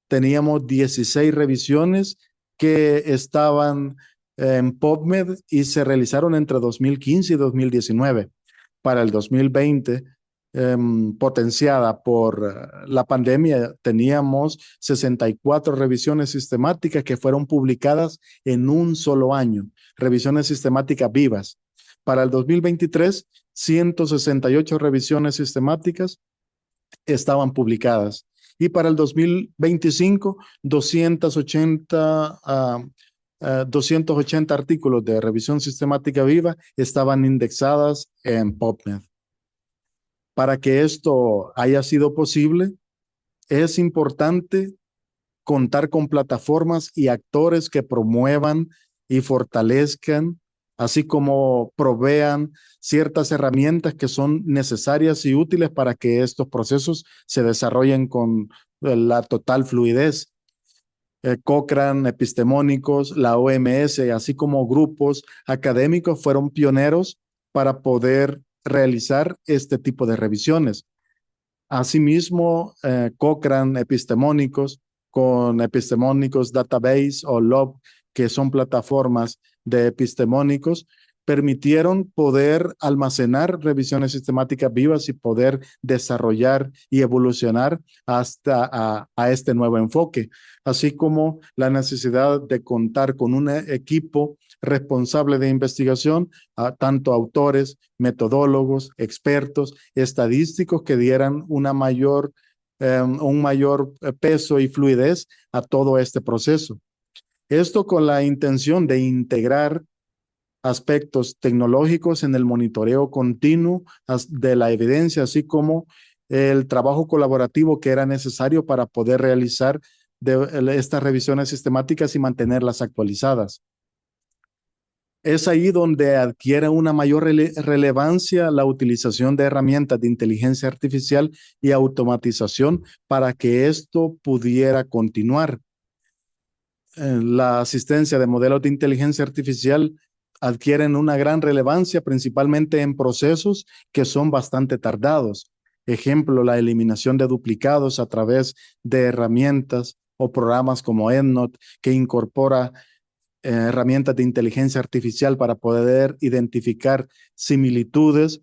teníamos 16 revisiones que estaban en PubMed y se realizaron entre 2015 y 2019. Para el 2020, potenciada por la pandemia, teníamos 64 revisiones sistemáticas que fueron publicadas en un solo año, revisiones sistemáticas vivas. Para el 2023, 168 revisiones sistemáticas estaban publicadas. Y para el 2025, 280 artículos de revisión sistemática viva estaban indexadas en PubMed. Para que esto haya sido posible, es importante contar con plataformas y actores que promuevan y fortalezcan, así como provean ciertas herramientas que son necesarias y útiles para que estos procesos se desarrollen con la total fluidez. Cochrane, epistemónicos, la OMS, así como grupos académicos fueron pioneros para poder realizar este tipo de revisiones. Asimismo, Cochrane, epistemónicos, con Epistemónicos Database o LOB, que son plataformas de epistemónicos, permitieron poder almacenar revisiones sistemáticas vivas y poder desarrollar y evolucionar hasta a este nuevo enfoque, así como la necesidad de contar con un equipo responsable de investigación, tanto autores, metodólogos, expertos, estadísticos que dieran un mayor peso y fluidez a todo este proceso. Esto con la intención de integrar aspectos tecnológicos en el monitoreo continuo de la evidencia, así como el trabajo colaborativo que era necesario para poder realizar estas revisiones sistemáticas y mantenerlas actualizadas. Es ahí donde adquiere una mayor relevancia la utilización de herramientas de inteligencia artificial y automatización para que esto pudiera continuar. La asistencia de modelos de inteligencia artificial adquieren una gran relevancia, principalmente en procesos que son bastante tardados. Ejemplo, la eliminación de duplicados a través de herramientas o programas como EndNote, que incorpora herramientas de inteligencia artificial para poder identificar similitudes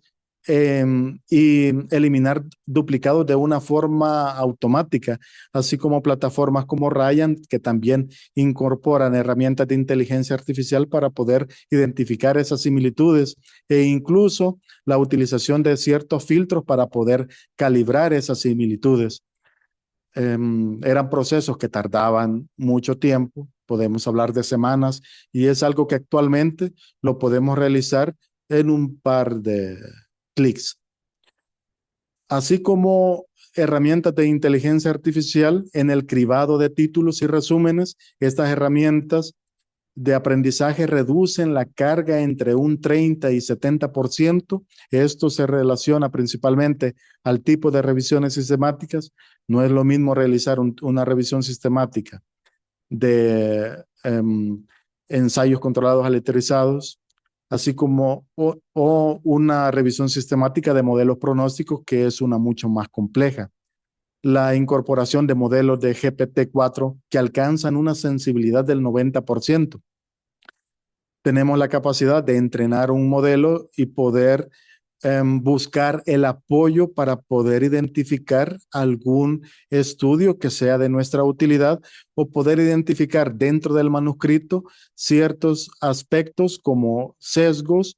y eliminar duplicados de una forma automática, así como plataformas como Ryan, que también incorporan herramientas de inteligencia artificial para poder identificar esas similitudes e incluso la utilización de ciertos filtros para poder calibrar esas similitudes. Eran procesos que tardaban mucho tiempo, podemos hablar de semanas, y es algo que actualmente lo podemos realizar en un par de clics. Así como herramientas de inteligencia artificial en el cribado de títulos y resúmenes, estas herramientas de aprendizaje reducen la carga entre un 30 y 70%. Esto se relaciona principalmente al tipo de revisiones sistemáticas. No es lo mismo realizar una revisión sistemática de ensayos controlados aleatorizados, así como o una revisión sistemática de modelos pronósticos, que es una mucho más compleja. La incorporación de modelos de GPT-4 que alcanzan una sensibilidad del 90%. Tenemos la capacidad de entrenar un modelo y poder buscar el apoyo para poder identificar algún estudio que sea de nuestra utilidad o poder identificar dentro del manuscrito ciertos aspectos como sesgos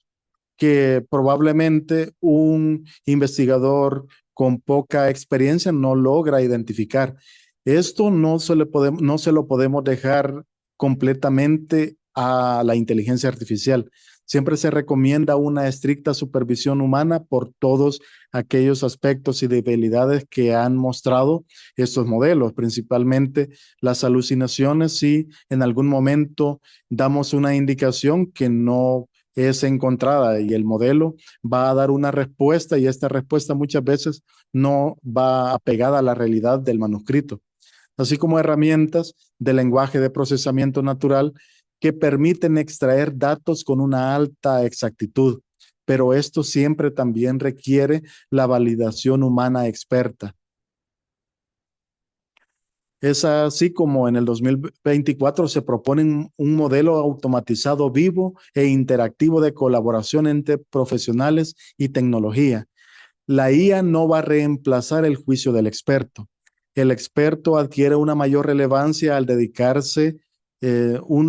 que probablemente un investigador con poca experiencia no logra identificar. Esto no se lo podemos dejar completamente a la inteligencia artificial. Siempre se recomienda una estricta supervisión humana por todos aquellos aspectos y debilidades que han mostrado estos modelos, principalmente las alucinaciones. Si en algún momento damos una indicación que no es encontrada y el modelo va a dar una respuesta y esta respuesta muchas veces no va apegada a la realidad del manuscrito, así como herramientas de lenguaje de procesamiento natural que permiten extraer datos con una alta exactitud. pero esto siempre también requiere la validación humana experta. Es así como en el 2024 se propone un modelo automatizado vivo e interactivo de colaboración entre profesionales y tecnología. La IA no va a reemplazar el juicio del experto. El experto adquiere una mayor relevancia al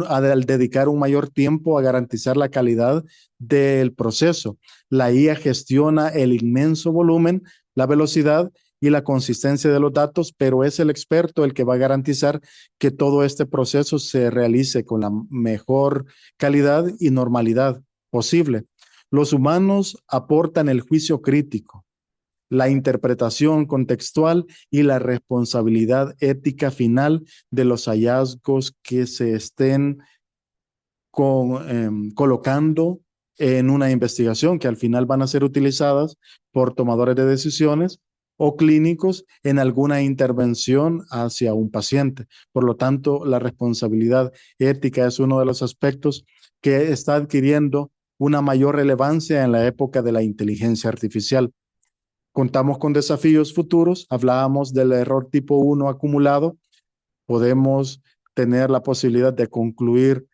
al dedicar un mayor tiempo a garantizar la calidad del proceso. La IA gestiona el inmenso volumen, la velocidad y la consistencia de los datos, pero es el experto el que va a garantizar que todo este proceso se realice con la mejor calidad y normalidad posible. Los humanos aportan el juicio crítico, la interpretación contextual y la responsabilidad ética final de los hallazgos que se estén colocando en una investigación, que al final van a ser utilizadas por tomadores de decisiones o clínicos en alguna intervención hacia un paciente. Por lo tanto, la responsabilidad ética es uno de los aspectos que está adquiriendo una mayor relevancia en la época de la inteligencia artificial. Contamos con desafíos futuros. Hablábamos del error tipo 1 acumulado. Podemos tener la posibilidad de concluir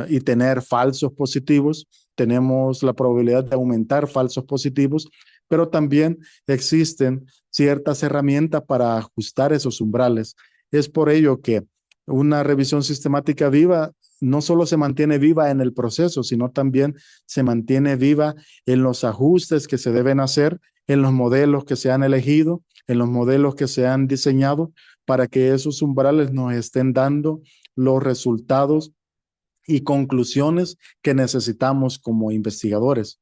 y tener falsos positivos. Tenemos la probabilidad de aumentar falsos positivos, pero también existen ciertas herramientas para ajustar esos umbrales. Es por ello que una revisión sistemática viva no solo se mantiene viva en el proceso, sino también se mantiene viva en los ajustes que se deben hacer, en los modelos que se han elegido, en los modelos que se han diseñado, para que esos umbrales nos estén dando los resultados y conclusiones que necesitamos como investigadores.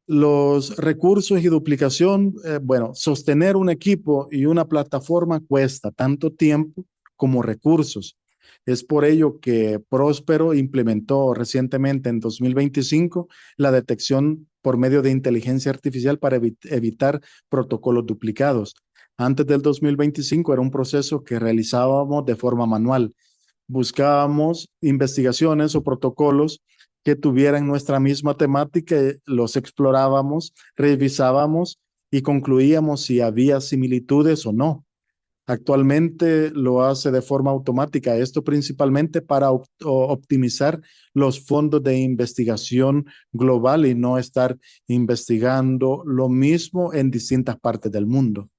Los recursos y duplicación, bueno, sostener un equipo y una plataforma cuesta tanto tiempo como recursos. Es por ello que Próspero implementó recientemente en 2025 la detección por medio de inteligencia artificial para evitar protocolos duplicados. Antes del 2025 era un proceso que realizábamos de forma manual. Buscábamos investigaciones o protocolos que tuvieran nuestra misma temática, los explorábamos, revisábamos y concluíamos si había similitudes o no. Actualmente lo hace de forma automática, esto principalmente para optimizar los fondos de investigación global y no estar investigando lo mismo en distintas partes del mundo.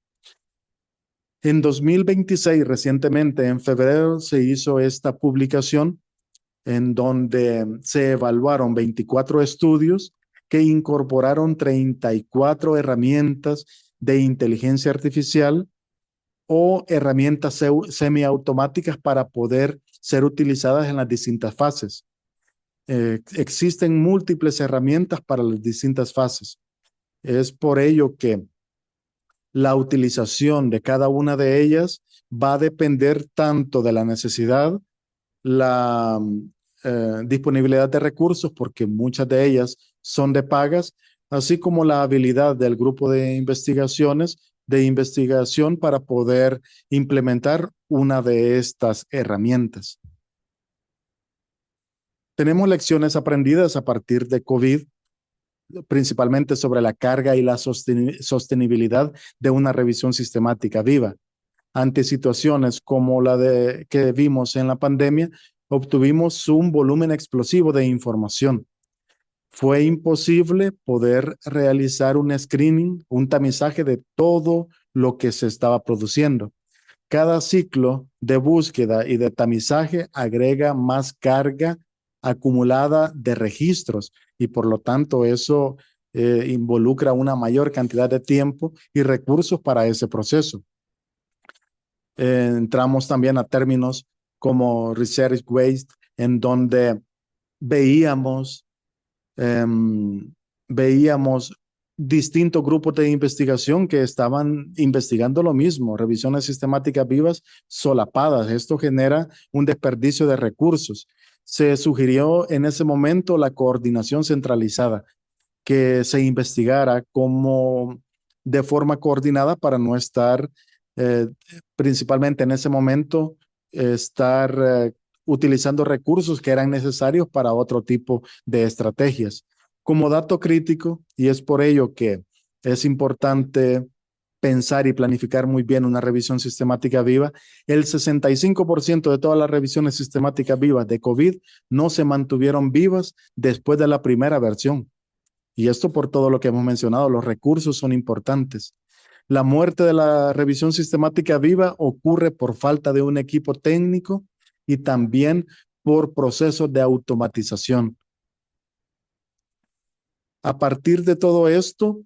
En 2026, recientemente, en febrero, se hizo esta publicación en donde se evaluaron 24 estudios que incorporaron 34 herramientas de inteligencia artificial o herramientas semiautomáticas para poder ser utilizadas en las distintas fases. Existen múltiples herramientas para las distintas fases. Es por ello que la utilización de cada una de ellas va a depender tanto de la necesidad, la disponibilidad de recursos, porque muchas de ellas son de pagas, así como la habilidad del grupo de investigación para poder implementar una de estas herramientas. Tenemos lecciones aprendidas a partir de COVID, principalmente sobre la carga y la sostenibilidad de una revisión sistemática viva. Ante situaciones como la que vimos en la pandemia, obtuvimos un volumen explosivo de información. Fue imposible poder realizar un screening, un tamizaje de todo lo que se estaba produciendo. Cada ciclo de búsqueda y de tamizaje agrega más carga acumulada de registros y por lo tanto eso involucra una mayor cantidad de tiempo y recursos para ese proceso. Entramos también a términos como research waste, en donde veíamos, veíamos distintos grupos de investigación que estaban investigando lo mismo, revisiones sistemáticas vivas solapadas. Esto genera un desperdicio de recursos. Se sugirió en ese momento la coordinación centralizada, que se investigara como de forma coordinada para no estar, eh, principalmente en ese momento, estar utilizando recursos que eran necesarios para otro tipo de estrategias. Como dato crítico, y es por ello que es importante pensar y planificar muy bien una revisión sistemática viva, el 65% de todas las revisiones sistemáticas vivas de COVID no se mantuvieron vivas después de la primera versión. Y esto por todo lo que hemos mencionado, los recursos son importantes. La muerte de la revisión sistemática viva ocurre por falta de un equipo técnico y también por procesos de automatización. A partir de todo esto,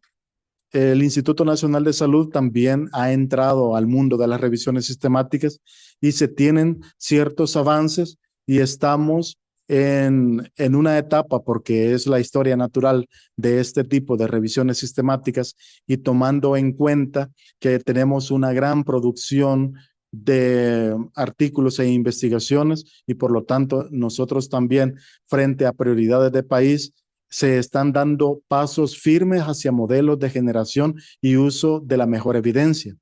el Instituto Nacional de Salud también ha entrado al mundo de las revisiones sistemáticas y se tienen ciertos avances y estamos en una etapa, porque es la historia natural de este tipo de revisiones sistemáticas y tomando en cuenta que tenemos una gran producción de artículos e investigaciones y por lo tanto nosotros también frente a prioridades de país se están dando pasos firmes hacia modelos de generación y uso de la mejor evidencia.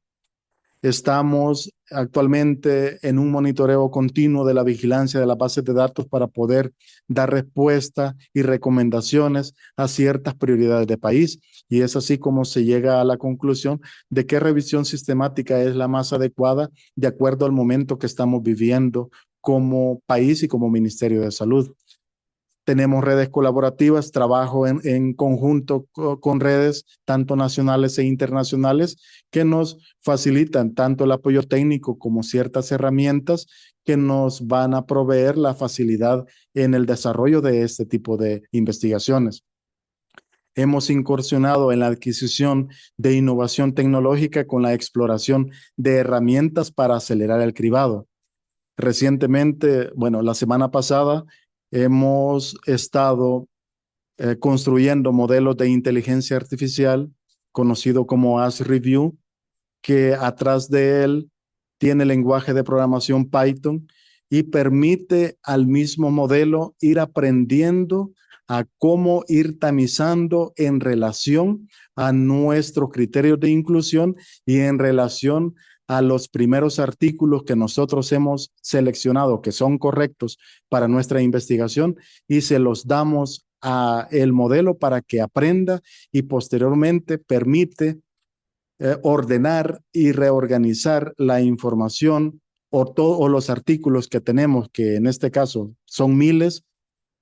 Estamos actualmente en un monitoreo continuo de la vigilancia de las bases de datos para poder dar respuesta y recomendaciones a ciertas prioridades de país. Y es así como se llega a la conclusión de qué revisión sistemática es la más adecuada de acuerdo al momento que estamos viviendo como país y como Ministerio de Salud. Tenemos redes colaborativas, trabajo en conjunto con redes tanto nacionales e internacionales que nos facilitan tanto el apoyo técnico como ciertas herramientas que nos van a proveer la facilidad en el desarrollo de este tipo de investigaciones. Hemos incursionado en la adquisición de innovación tecnológica con la exploración de herramientas para acelerar el cribado. Recientemente, bueno, la semana pasada hemos estado construyendo modelos de inteligencia artificial, conocido como As Review, que atrás de él tiene lenguaje de programación Python y permite al mismo modelo ir aprendiendo a cómo ir tamizando en relación a nuestros criterios de inclusión y en relación a los primeros artículos que nosotros hemos seleccionado que son correctos para nuestra investigación y se los damos a el modelo para que aprenda y posteriormente permite ordenar y reorganizar la información o los artículos que tenemos, que en este caso son miles,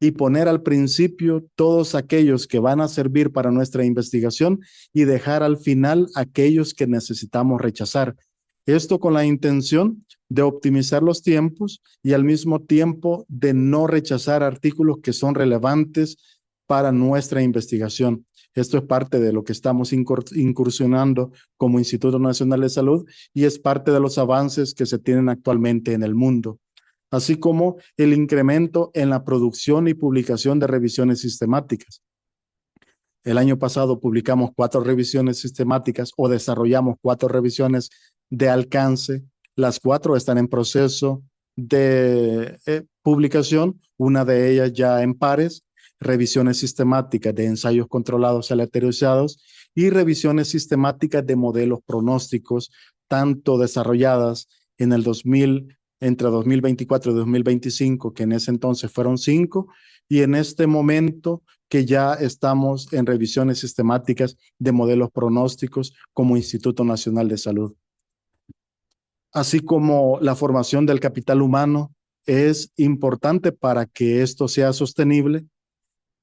y poner al principio todos aquellos que van a servir para nuestra investigación y dejar al final aquellos que necesitamos rechazar. Esto con la intención de optimizar los tiempos y al mismo tiempo de no rechazar artículos que son relevantes para nuestra investigación. Esto es parte de lo que estamos incursionando como Instituto Nacional de Salud y es parte de los avances que se tienen actualmente en el mundo, así como el incremento en la producción y publicación de revisiones sistemáticas. El año pasado publicamos 4 revisiones sistemáticas o desarrollamos 4 revisiones de alcance. Las 4 están en proceso de publicación, una de ellas ya en pares, revisiones sistemáticas de ensayos controlados aleatorizados y revisiones sistemáticas de modelos pronósticos, tanto desarrolladas en el entre 2024 y 2025, que en ese entonces fueron 5, y en este momento que ya estamos en revisiones sistemáticas de modelos pronósticos como Instituto Nacional de Salud. Así como la formación del capital humano es importante para que esto sea sostenible,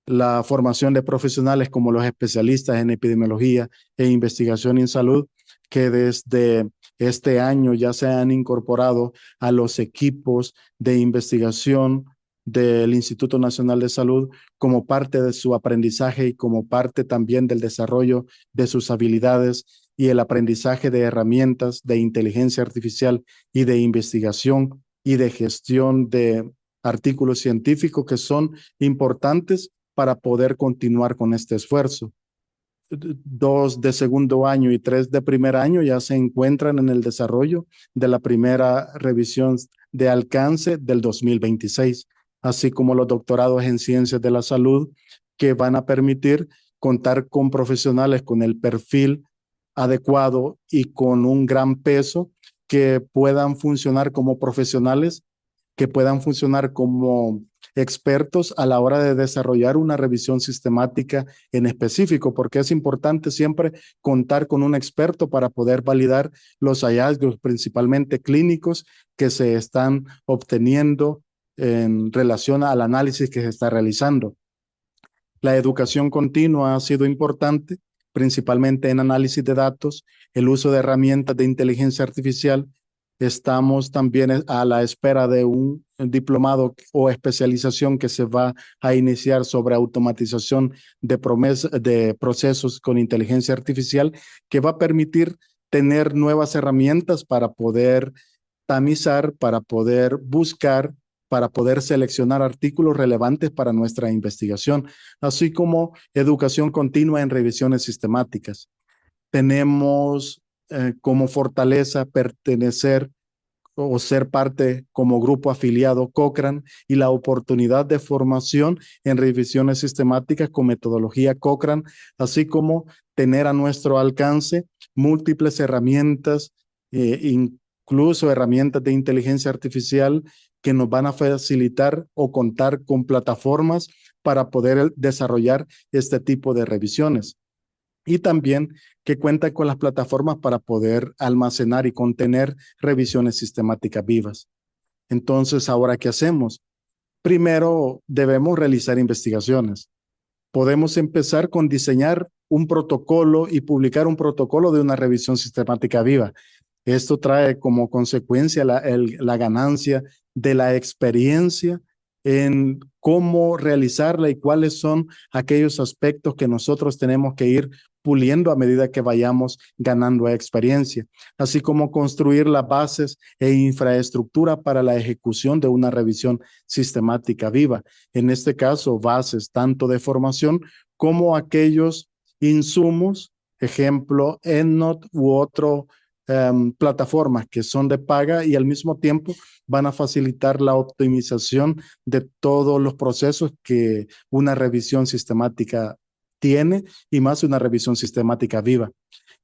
la formación de profesionales como los especialistas en epidemiología e investigación en salud, que desde este año ya se han incorporado a los equipos de investigación del Instituto Nacional de Salud como parte de su aprendizaje y como parte también del desarrollo de sus habilidades y el aprendizaje de herramientas de inteligencia artificial y de investigación y de gestión de artículos científicos que son importantes para poder continuar con este esfuerzo. 2 de segundo año y 3 de primer año ya se encuentran en el desarrollo de la primera revisión de alcance del 2026, así como los doctorados en ciencias de la salud que van a permitir contar con profesionales con el perfil adecuado y con un gran peso que puedan funcionar como profesionales, que puedan funcionar como expertos a la hora de desarrollar una revisión sistemática en específico, porque es importante siempre contar con un experto para poder validar los hallazgos, principalmente clínicos, que se están obteniendo en relación al análisis que se está realizando. La educación continua ha sido importante, principalmente en análisis de datos, el uso de herramientas de inteligencia artificial. Estamos también a la espera de un diplomado o especialización que se va a iniciar sobre automatización de procesos con inteligencia artificial, que va a permitir tener nuevas herramientas para poder tamizar, para poder buscar, para poder seleccionar artículos relevantes para nuestra investigación, así como educación continua en revisiones sistemáticas. Tenemos como fortaleza pertenecer o ser parte como grupo afiliado Cochrane y la oportunidad de formación en revisiones sistemáticas con metodología Cochrane, así como tener a nuestro alcance múltiples herramientas, incluso herramientas de inteligencia artificial que nos van a facilitar o contar con plataformas para poder desarrollar este tipo de revisiones. Y también que cuenta con las plataformas para poder almacenar y contener revisiones sistemáticas vivas. Entonces, ¿ahora qué hacemos? Primero, debemos realizar investigaciones. Podemos empezar con diseñar un protocolo y publicar un protocolo de una revisión sistemática viva. Esto trae como consecuencia la ganancia de la experiencia en cómo realizarla y cuáles son aquellos aspectos que nosotros tenemos que ir puliendo a medida que vayamos ganando experiencia, así como construir las bases e infraestructura para la ejecución de una revisión sistemática viva. En este caso, bases tanto de formación como aquellos insumos, ejemplo, EndNote u otro plataformas que son de paga y al mismo tiempo van a facilitar la optimización de todos los procesos que una revisión sistemática tiene y más una revisión sistemática viva.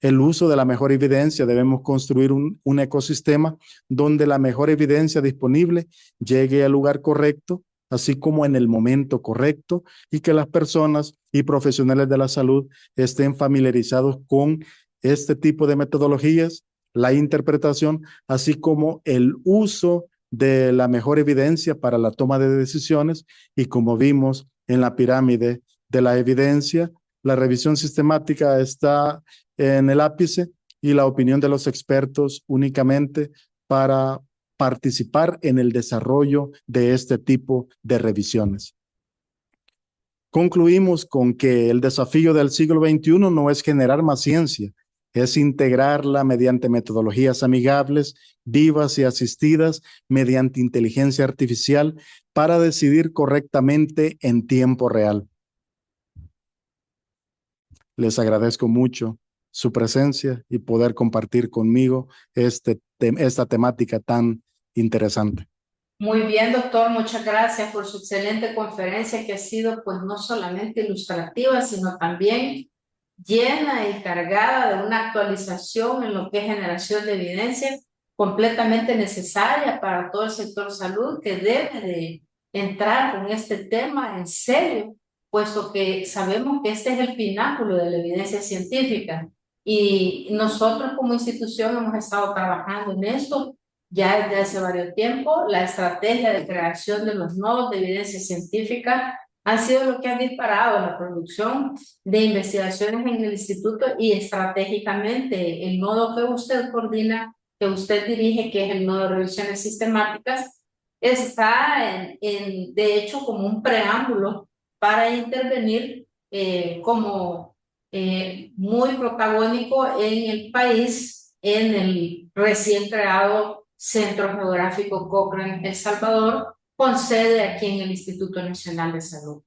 El uso de la mejor evidencia, debemos construir un ecosistema donde la mejor evidencia disponible llegue al lugar correcto, así como en el momento correcto, y que las personas y profesionales de la salud estén familiarizados con este tipo de metodologías, la interpretación, así como el uso de la mejor evidencia para la toma de decisiones. Y como vimos en la pirámide de la evidencia, la revisión sistemática está en el ápice y la opinión de los expertos únicamente para participar en el desarrollo de este tipo de revisiones. Concluimos con que el desafío del siglo XXI no es generar más ciencia, es integrarla mediante metodologías amigables, vivas y asistidas mediante inteligencia artificial para decidir correctamente en tiempo real. Les agradezco mucho su presencia y poder compartir conmigo esta temática tan interesante. Muy bien, doctor, muchas gracias por su excelente conferencia que ha sido pues no solamente ilustrativa, sino también llena y cargada de una actualización en lo que es generación de evidencia completamente necesaria para todo el sector salud que debe de entrar con este tema en serio, puesto que sabemos que este es el pináculo de la evidencia científica y nosotros como institución hemos estado trabajando en esto ya desde hace varios tiempo. La estrategia de creación de los nodos de evidencia científica ha sido lo que ha disparado la producción de investigaciones en el instituto y estratégicamente el nodo que usted coordina, que usted dirige, que es el nodo de revisiones sistemáticas, está de hecho como un preámbulo para intervenir muy protagónico en el país, en el recién creado Centro Geográfico Cochrane El Salvador, con sede aquí en el Instituto Nacional de Salud.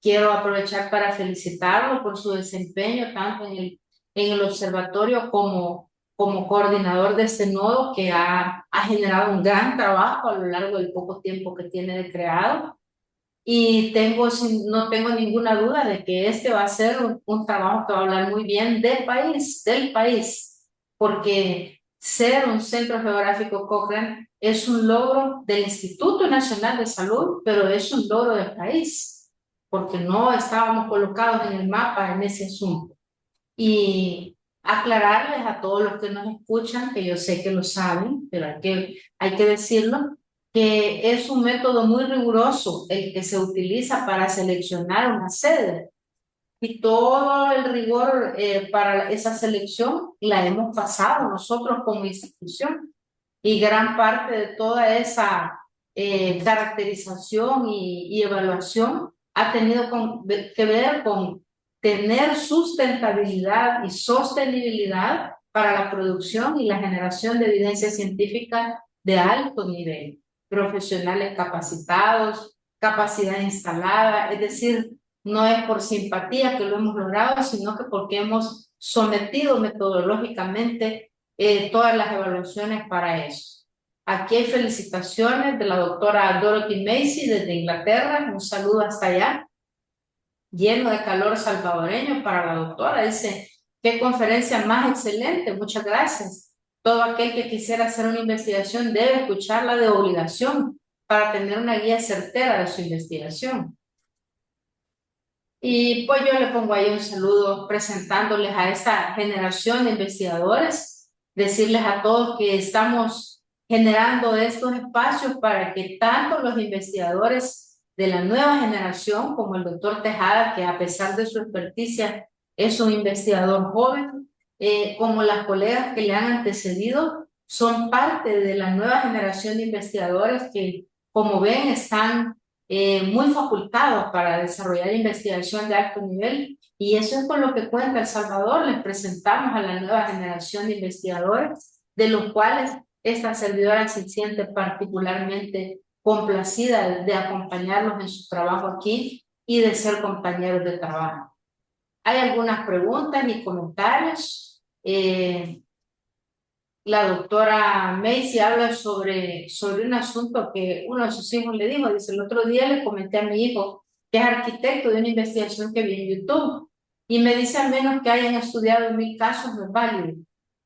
Quiero aprovechar para felicitarlo por su desempeño tanto en el observatorio como coordinador de este nodo que ha generado un gran trabajo a lo largo del poco tiempo que tiene de creado. Y no tengo ninguna duda de que este va a ser un trabajo que va a hablar muy bien del país, porque ser un centro geográfico Cochrane es un logro del Instituto Nacional de Salud, pero es un logro del país, porque no estábamos colocados en el mapa en ese asunto. Y aclararles a todos los que nos escuchan, que yo sé que lo saben, pero hay que decirlo, que es un método muy riguroso el que se utiliza para seleccionar una sede. Y todo el rigor para esa selección la hemos pasado nosotros como institución. Y gran parte de toda esa caracterización y evaluación ha tenido que ver con tener sustentabilidad y sostenibilidad para la producción y la generación de evidencia científica de alto nivel, profesionales capacitados, capacidad instalada, es decir, no es por simpatía que lo hemos logrado, sino que porque hemos sometido metodológicamente todas las evaluaciones para eso. Aquí hay felicitaciones de la doctora Dorothy Macy desde Inglaterra, un saludo hasta allá, lleno de calor salvadoreño para la doctora. Dice, qué conferencia más excelente, muchas gracias. Todo aquel que quisiera hacer una investigación debe escucharla de obligación para tener una guía certera de su investigación. Y pues yo le pongo ahí un saludo presentándoles a esta generación de investigadores, decirles a todos que estamos generando estos espacios para que tanto los investigadores de la nueva generación como el doctor Tejada, que a pesar de su experticia es un investigador joven, como las colegas que le han antecedido, son parte de la nueva generación de investigadores que, como ven, están muy facultados para desarrollar investigación de alto nivel, y eso es con lo que cuenta El Salvador. Les presentamos a la nueva generación de investigadores, de los cuales esta servidora se siente particularmente complacida de acompañarlos en su trabajo aquí y de ser compañeros de trabajo. Hay algunas preguntas y comentarios. La doctora Macy habla sobre un asunto que uno de sus hijos le dijo. Dice, el otro día le comenté a mi hijo, que es arquitecto, de una investigación que vi en YouTube, y me dice, al menos que hayan estudiado 1000 casos no es válido.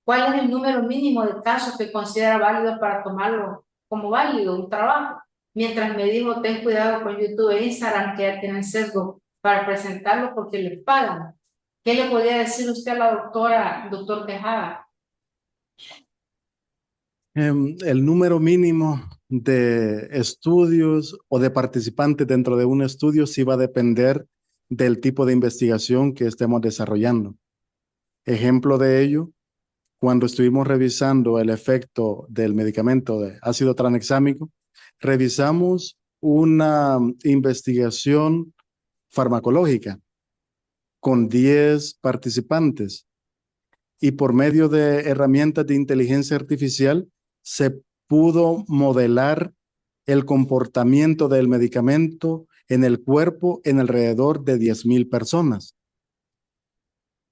¿Cuál es el número mínimo de casos que considera válido para tomarlo como válido, un trabajo? Mientras me dijo, ten cuidado con YouTube e Instagram, que ya tienen sesgo para presentarlo porque les pagan. ¿Qué le podría decir usted a la doctor Tejada? El número mínimo de estudios o de participantes dentro de un estudio sí va a depender del tipo de investigación que estemos desarrollando. Ejemplo de ello, cuando estuvimos revisando el efecto del medicamento de ácido tranexámico, revisamos una investigación farmacológica con 10 participantes y por medio de herramientas de inteligencia artificial se pudo modelar el comportamiento del medicamento en el cuerpo en alrededor de 10,000 personas.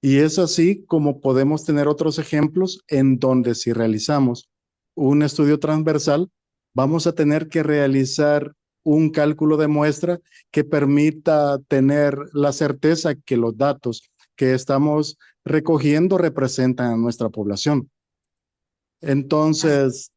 Y es así como podemos tener otros ejemplos en donde si realizamos un estudio transversal, vamos a tener que realizar un cálculo de muestra que permita tener la certeza que los datos que estamos recogiendo representan a nuestra población. Entonces,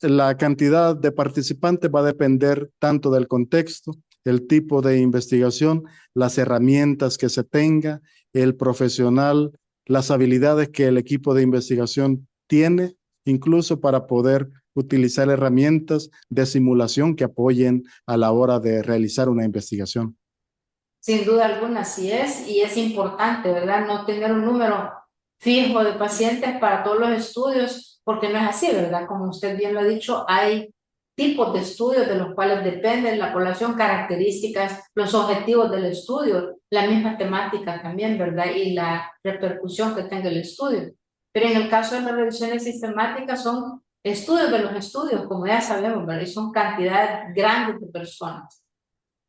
la cantidad de participantes va a depender tanto del contexto, el tipo de investigación, las herramientas que se tenga, el profesional, las habilidades que el equipo de investigación tiene, incluso para poder utilizar herramientas de simulación que apoyen a la hora de realizar una investigación. Sin duda alguna, sí es, y es importante, ¿verdad? No tener un número fijo de pacientes para todos los estudios, porque no es así, ¿verdad? Como usted bien lo ha dicho, hay tipos de estudios de los cuales depende la población, características, los objetivos del estudio, la misma temática también, ¿verdad? Y la repercusión que tenga el estudio. Pero en el caso de las revisiones sistemáticas son estudios de los estudios, como ya sabemos, ¿verdad? Y son cantidades grandes de personas.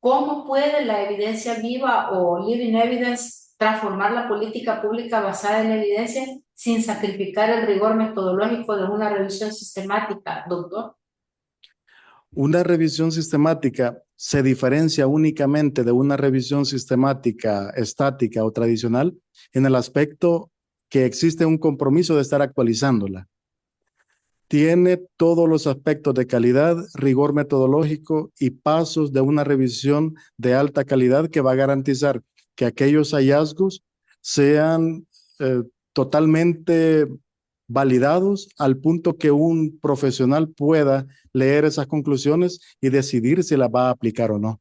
¿Cómo puede la evidencia viva o living evidence transformar la política pública basada en evidencia sin sacrificar el rigor metodológico de una revisión sistemática, doctor? Una revisión sistemática se diferencia únicamente de una revisión sistemática estática o tradicional en el aspecto que existe un compromiso de estar actualizándola. tiene todos los aspectos de calidad, rigor metodológico y pasos de una revisión de alta calidad que va a garantizar que aquellos hallazgos sean totalmente validados al punto que un profesional pueda leer esas conclusiones y decidir si las va a aplicar o no.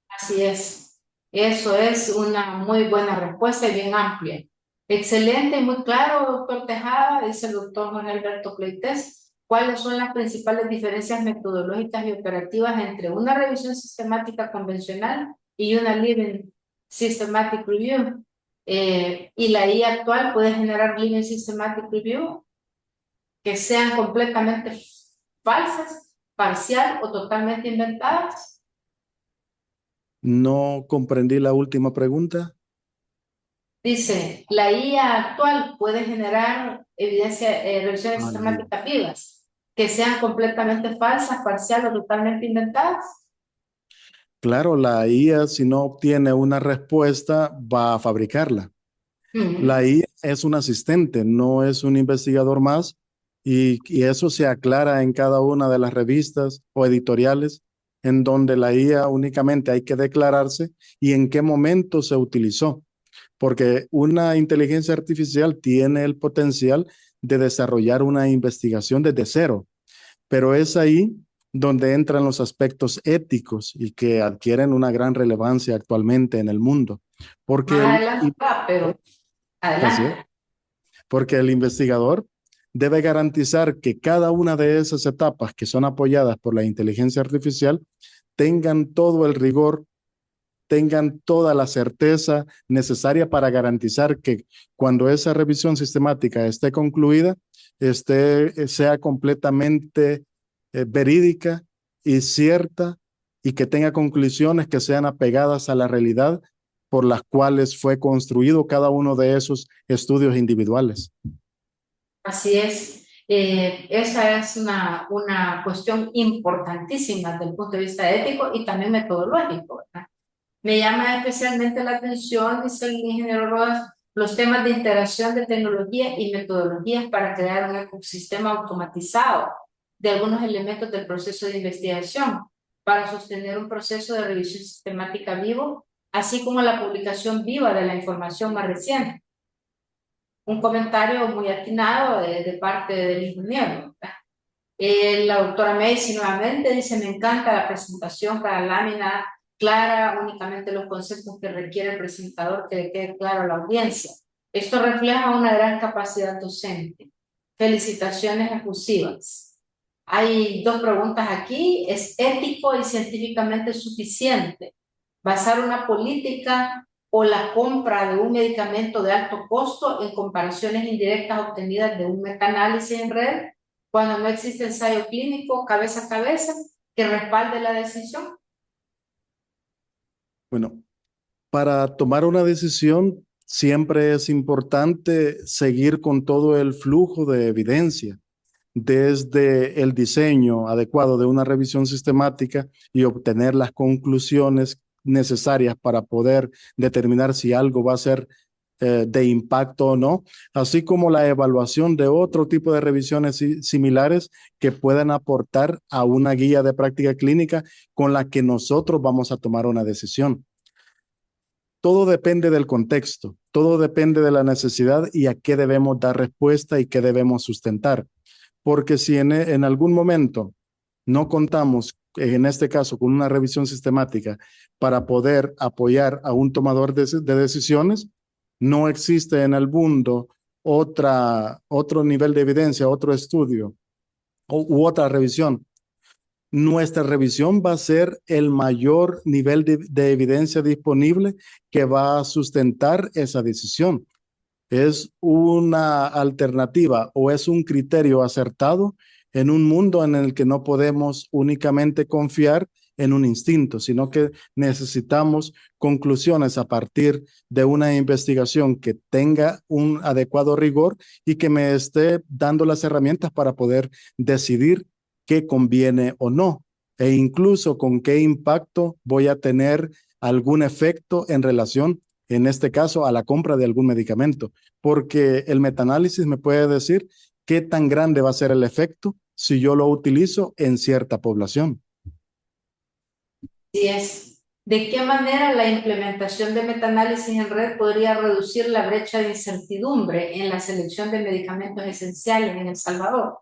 Así es. Eso es una muy buena respuesta y bien amplia. Excelente y muy claro, doctor Tejada, dice el doctor Juan Alberto Cleites. ¿Cuáles son las principales diferencias metodológicas y operativas entre una revisión sistemática convencional y una Living Systematic Review? Y la IA actual puede generar Living Systematic Review que sean completamente falsas, parcial o totalmente inventadas. No comprendí la última pregunta. Dice, la IA actual puede generar revisiones Bien. sistemáticas vivas que sean completamente falsas, parcial o totalmente inventadas. Claro, la IA, si no obtiene una respuesta, va a fabricarla. La IA es un asistente, no es un investigador más, y eso se aclara en cada una de las revistas o editoriales, en donde la IA únicamente hay que declararse y en qué momento se utilizó, porque una inteligencia artificial tiene el potencial de desarrollar una investigación desde cero, pero es ahí donde entran los aspectos éticos y que adquieren una gran relevancia actualmente en el mundo, porque Más adelante va, pero así es, adelante. porque el investigador debe garantizar que cada una de esas etapas que son apoyadas por la inteligencia artificial tengan todo el rigor, tengan toda la certeza necesaria para garantizar que cuando esa revisión sistemática esté concluida, sea completamente verídica y cierta y que tenga conclusiones que sean apegadas a la realidad por las cuales fue construido cada uno de esos estudios individuales. Así es. Esa es una cuestión importantísima desde el punto de vista ético y también metodológico, ¿verdad? Me llama especialmente la atención, dice el ingeniero Rodas, los temas de integración de tecnología y metodologías para crear un ecosistema automatizado de algunos elementos del proceso de investigación para sostener un proceso de revisión sistemática vivo, así como la publicación viva de la información más reciente. Un comentario muy atinado de parte del ingeniero. La doctora Macy nuevamente dice, me encanta la presentación cada lámina clara, únicamente los conceptos que requiere el presentador que le quede claro a la audiencia. Esto refleja una gran capacidad docente. Felicitaciones efusivas. Hay dos preguntas aquí. ¿Es ético y científicamente suficiente basar una política o la compra de un medicamento de alto costo en comparaciones indirectas obtenidas de un metaanálisis en red cuando no existe ensayo clínico cabeza a cabeza que respalde la decisión? Bueno, para tomar una decisión siempre es importante seguir con todo el flujo de evidencia, desde el diseño adecuado de una revisión sistemática y obtener las conclusiones necesarias para poder determinar si algo va a ser de impacto o no, así como la evaluación de otro tipo de revisiones similares que puedan aportar a una guía de práctica clínica con la que nosotros vamos a tomar una decisión. Todo depende del contexto, todo depende de la necesidad y a qué debemos dar respuesta y qué debemos sustentar. Porque si en algún momento no contamos, en este caso, con una revisión sistemática para poder apoyar a un tomador de decisiones, no existe en el mundo otro nivel de evidencia, otro estudio u otra revisión. Nuestra revisión va a ser el mayor nivel de evidencia disponible que va a sustentar esa decisión. Es una alternativa o es un criterio acertado en un mundo en el que no podemos únicamente confiar en un instinto, sino que necesitamos conclusiones a partir de una investigación que tenga un adecuado rigor y que me esté dando las herramientas para poder decidir qué conviene o no, e incluso con qué impacto voy a tener algún efecto en relación, en este caso, a la compra de algún medicamento, porque el metaanálisis me puede decir qué tan grande va a ser el efecto si yo lo utilizo en cierta población. Así es. ¿De qué manera la implementación de metaanálisis en red podría reducir la brecha de incertidumbre en la selección de medicamentos esenciales en El Salvador?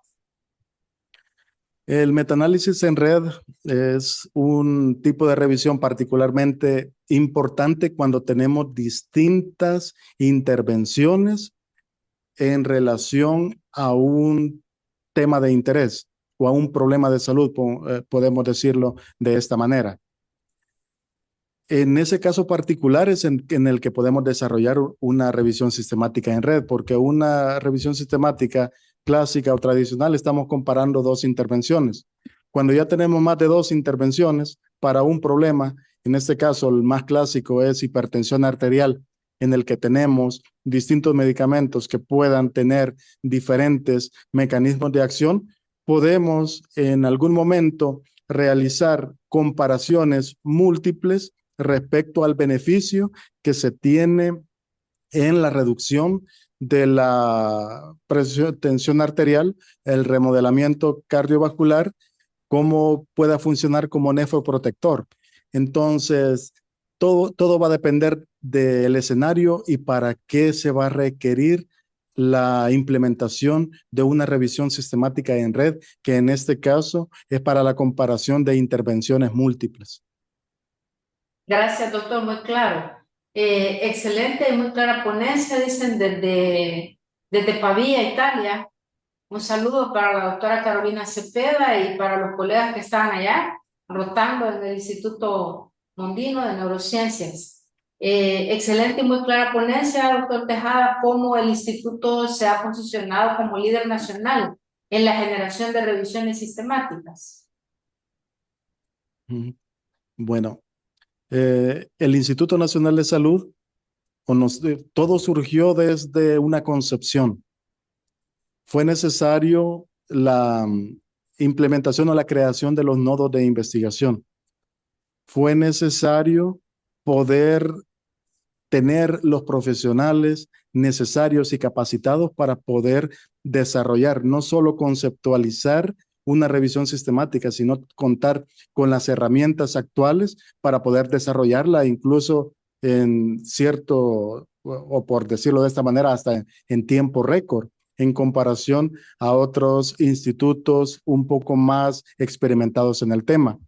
El metaanálisis en red es un tipo de revisión particularmente importante cuando tenemos distintas intervenciones en relación a un tema de interés o a un problema de salud, podemos decirlo de esta manera. En ese caso particular es en el que podemos desarrollar una revisión sistemática en red, porque una revisión sistemática clásica o tradicional estamos comparando dos intervenciones. Cuando ya tenemos más de dos intervenciones para un problema, en este caso el más clásico es hipertensión arterial, en el que tenemos distintos medicamentos que puedan tener diferentes mecanismos de acción, podemos en algún momento realizar comparaciones múltiples respecto al beneficio que se tiene en la reducción de la tensión arterial, el remodelamiento cardiovascular, cómo pueda funcionar como nefroprotector. Entonces, todo va a depender del escenario y para qué se va a requerir la implementación de una revisión sistemática en red, que en este caso es para la comparación de intervenciones múltiples. Gracias, doctor, muy claro. Excelente y muy clara ponencia, dicen desde Pavía, Italia. Un saludo para la doctora Carolina Cepeda y para los colegas que estaban allá rotando en el Instituto Mondino de Neurociencias. Excelente y muy clara ponencia, doctor Tejada, cómo el instituto se ha posicionado como líder nacional en la generación de revisiones sistemáticas. Bueno, el Instituto Nacional de Salud, todo surgió desde una concepción. Fue necesario la implementación o la creación de los nodos de investigación. Fue necesario poder tener los profesionales necesarios y capacitados para poder desarrollar, no solo conceptualizar una revisión sistemática, sino contar con las herramientas actuales para poder desarrollarla incluso en cierto, o por decirlo de esta manera, hasta en tiempo récord, en comparación a otros institutos un poco más experimentados en el tema.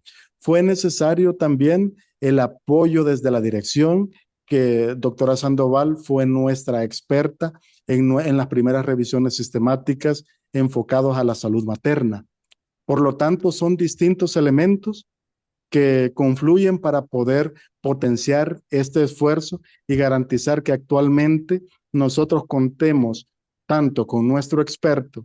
Fue necesario también el apoyo desde la dirección, que doctora Sandoval fue nuestra experta en las primeras revisiones sistemáticas enfocados a la salud materna. Por lo tanto, son distintos elementos que confluyen para poder potenciar este esfuerzo y garantizar que actualmente nosotros contemos tanto con nuestro experto,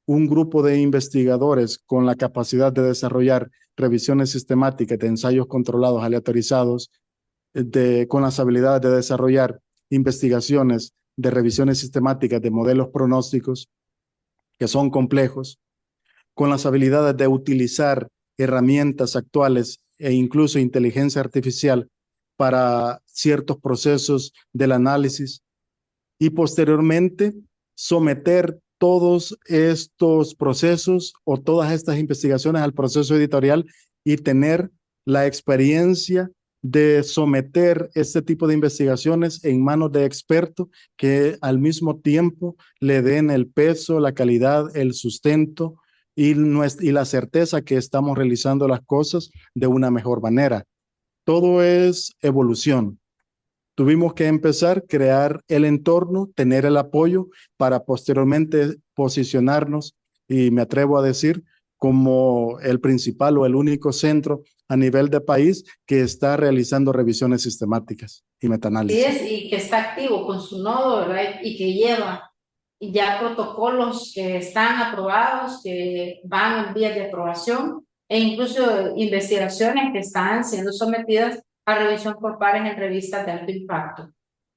un grupo de investigadores con la capacidad de desarrollar revisiones sistemáticas de ensayos controlados aleatorizados, con las habilidades de desarrollar investigaciones de revisiones sistemáticas de modelos pronósticos que son complejos, con las habilidades de utilizar herramientas actuales e incluso inteligencia artificial para ciertos procesos del análisis y posteriormente someter todos estos procesos o todas estas investigaciones al proceso editorial y tener la experiencia de someter este tipo de investigaciones en manos de expertos que al mismo tiempo le den el peso, la calidad, el sustento y la certeza que estamos realizando las cosas de una mejor manera. Todo es evolución. Tuvimos que empezar, crear el entorno, tener el apoyo para posteriormente posicionarnos, y me atrevo a decir, como el principal o el único centro a nivel de país que está realizando revisiones sistemáticas y metaanálisis. Sí, y que está activo con su nodo, ¿verdad? Y que lleva ya protocolos que están aprobados, que van en vías de aprobación, e incluso investigaciones que están siendo sometidas a revisión por pares en revistas de alto impacto.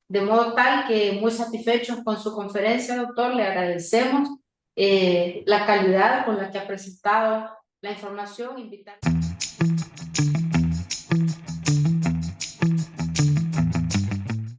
De modo tal que muy satisfechos con su conferencia, doctor, le agradecemos la calidad con la que ha presentado la información.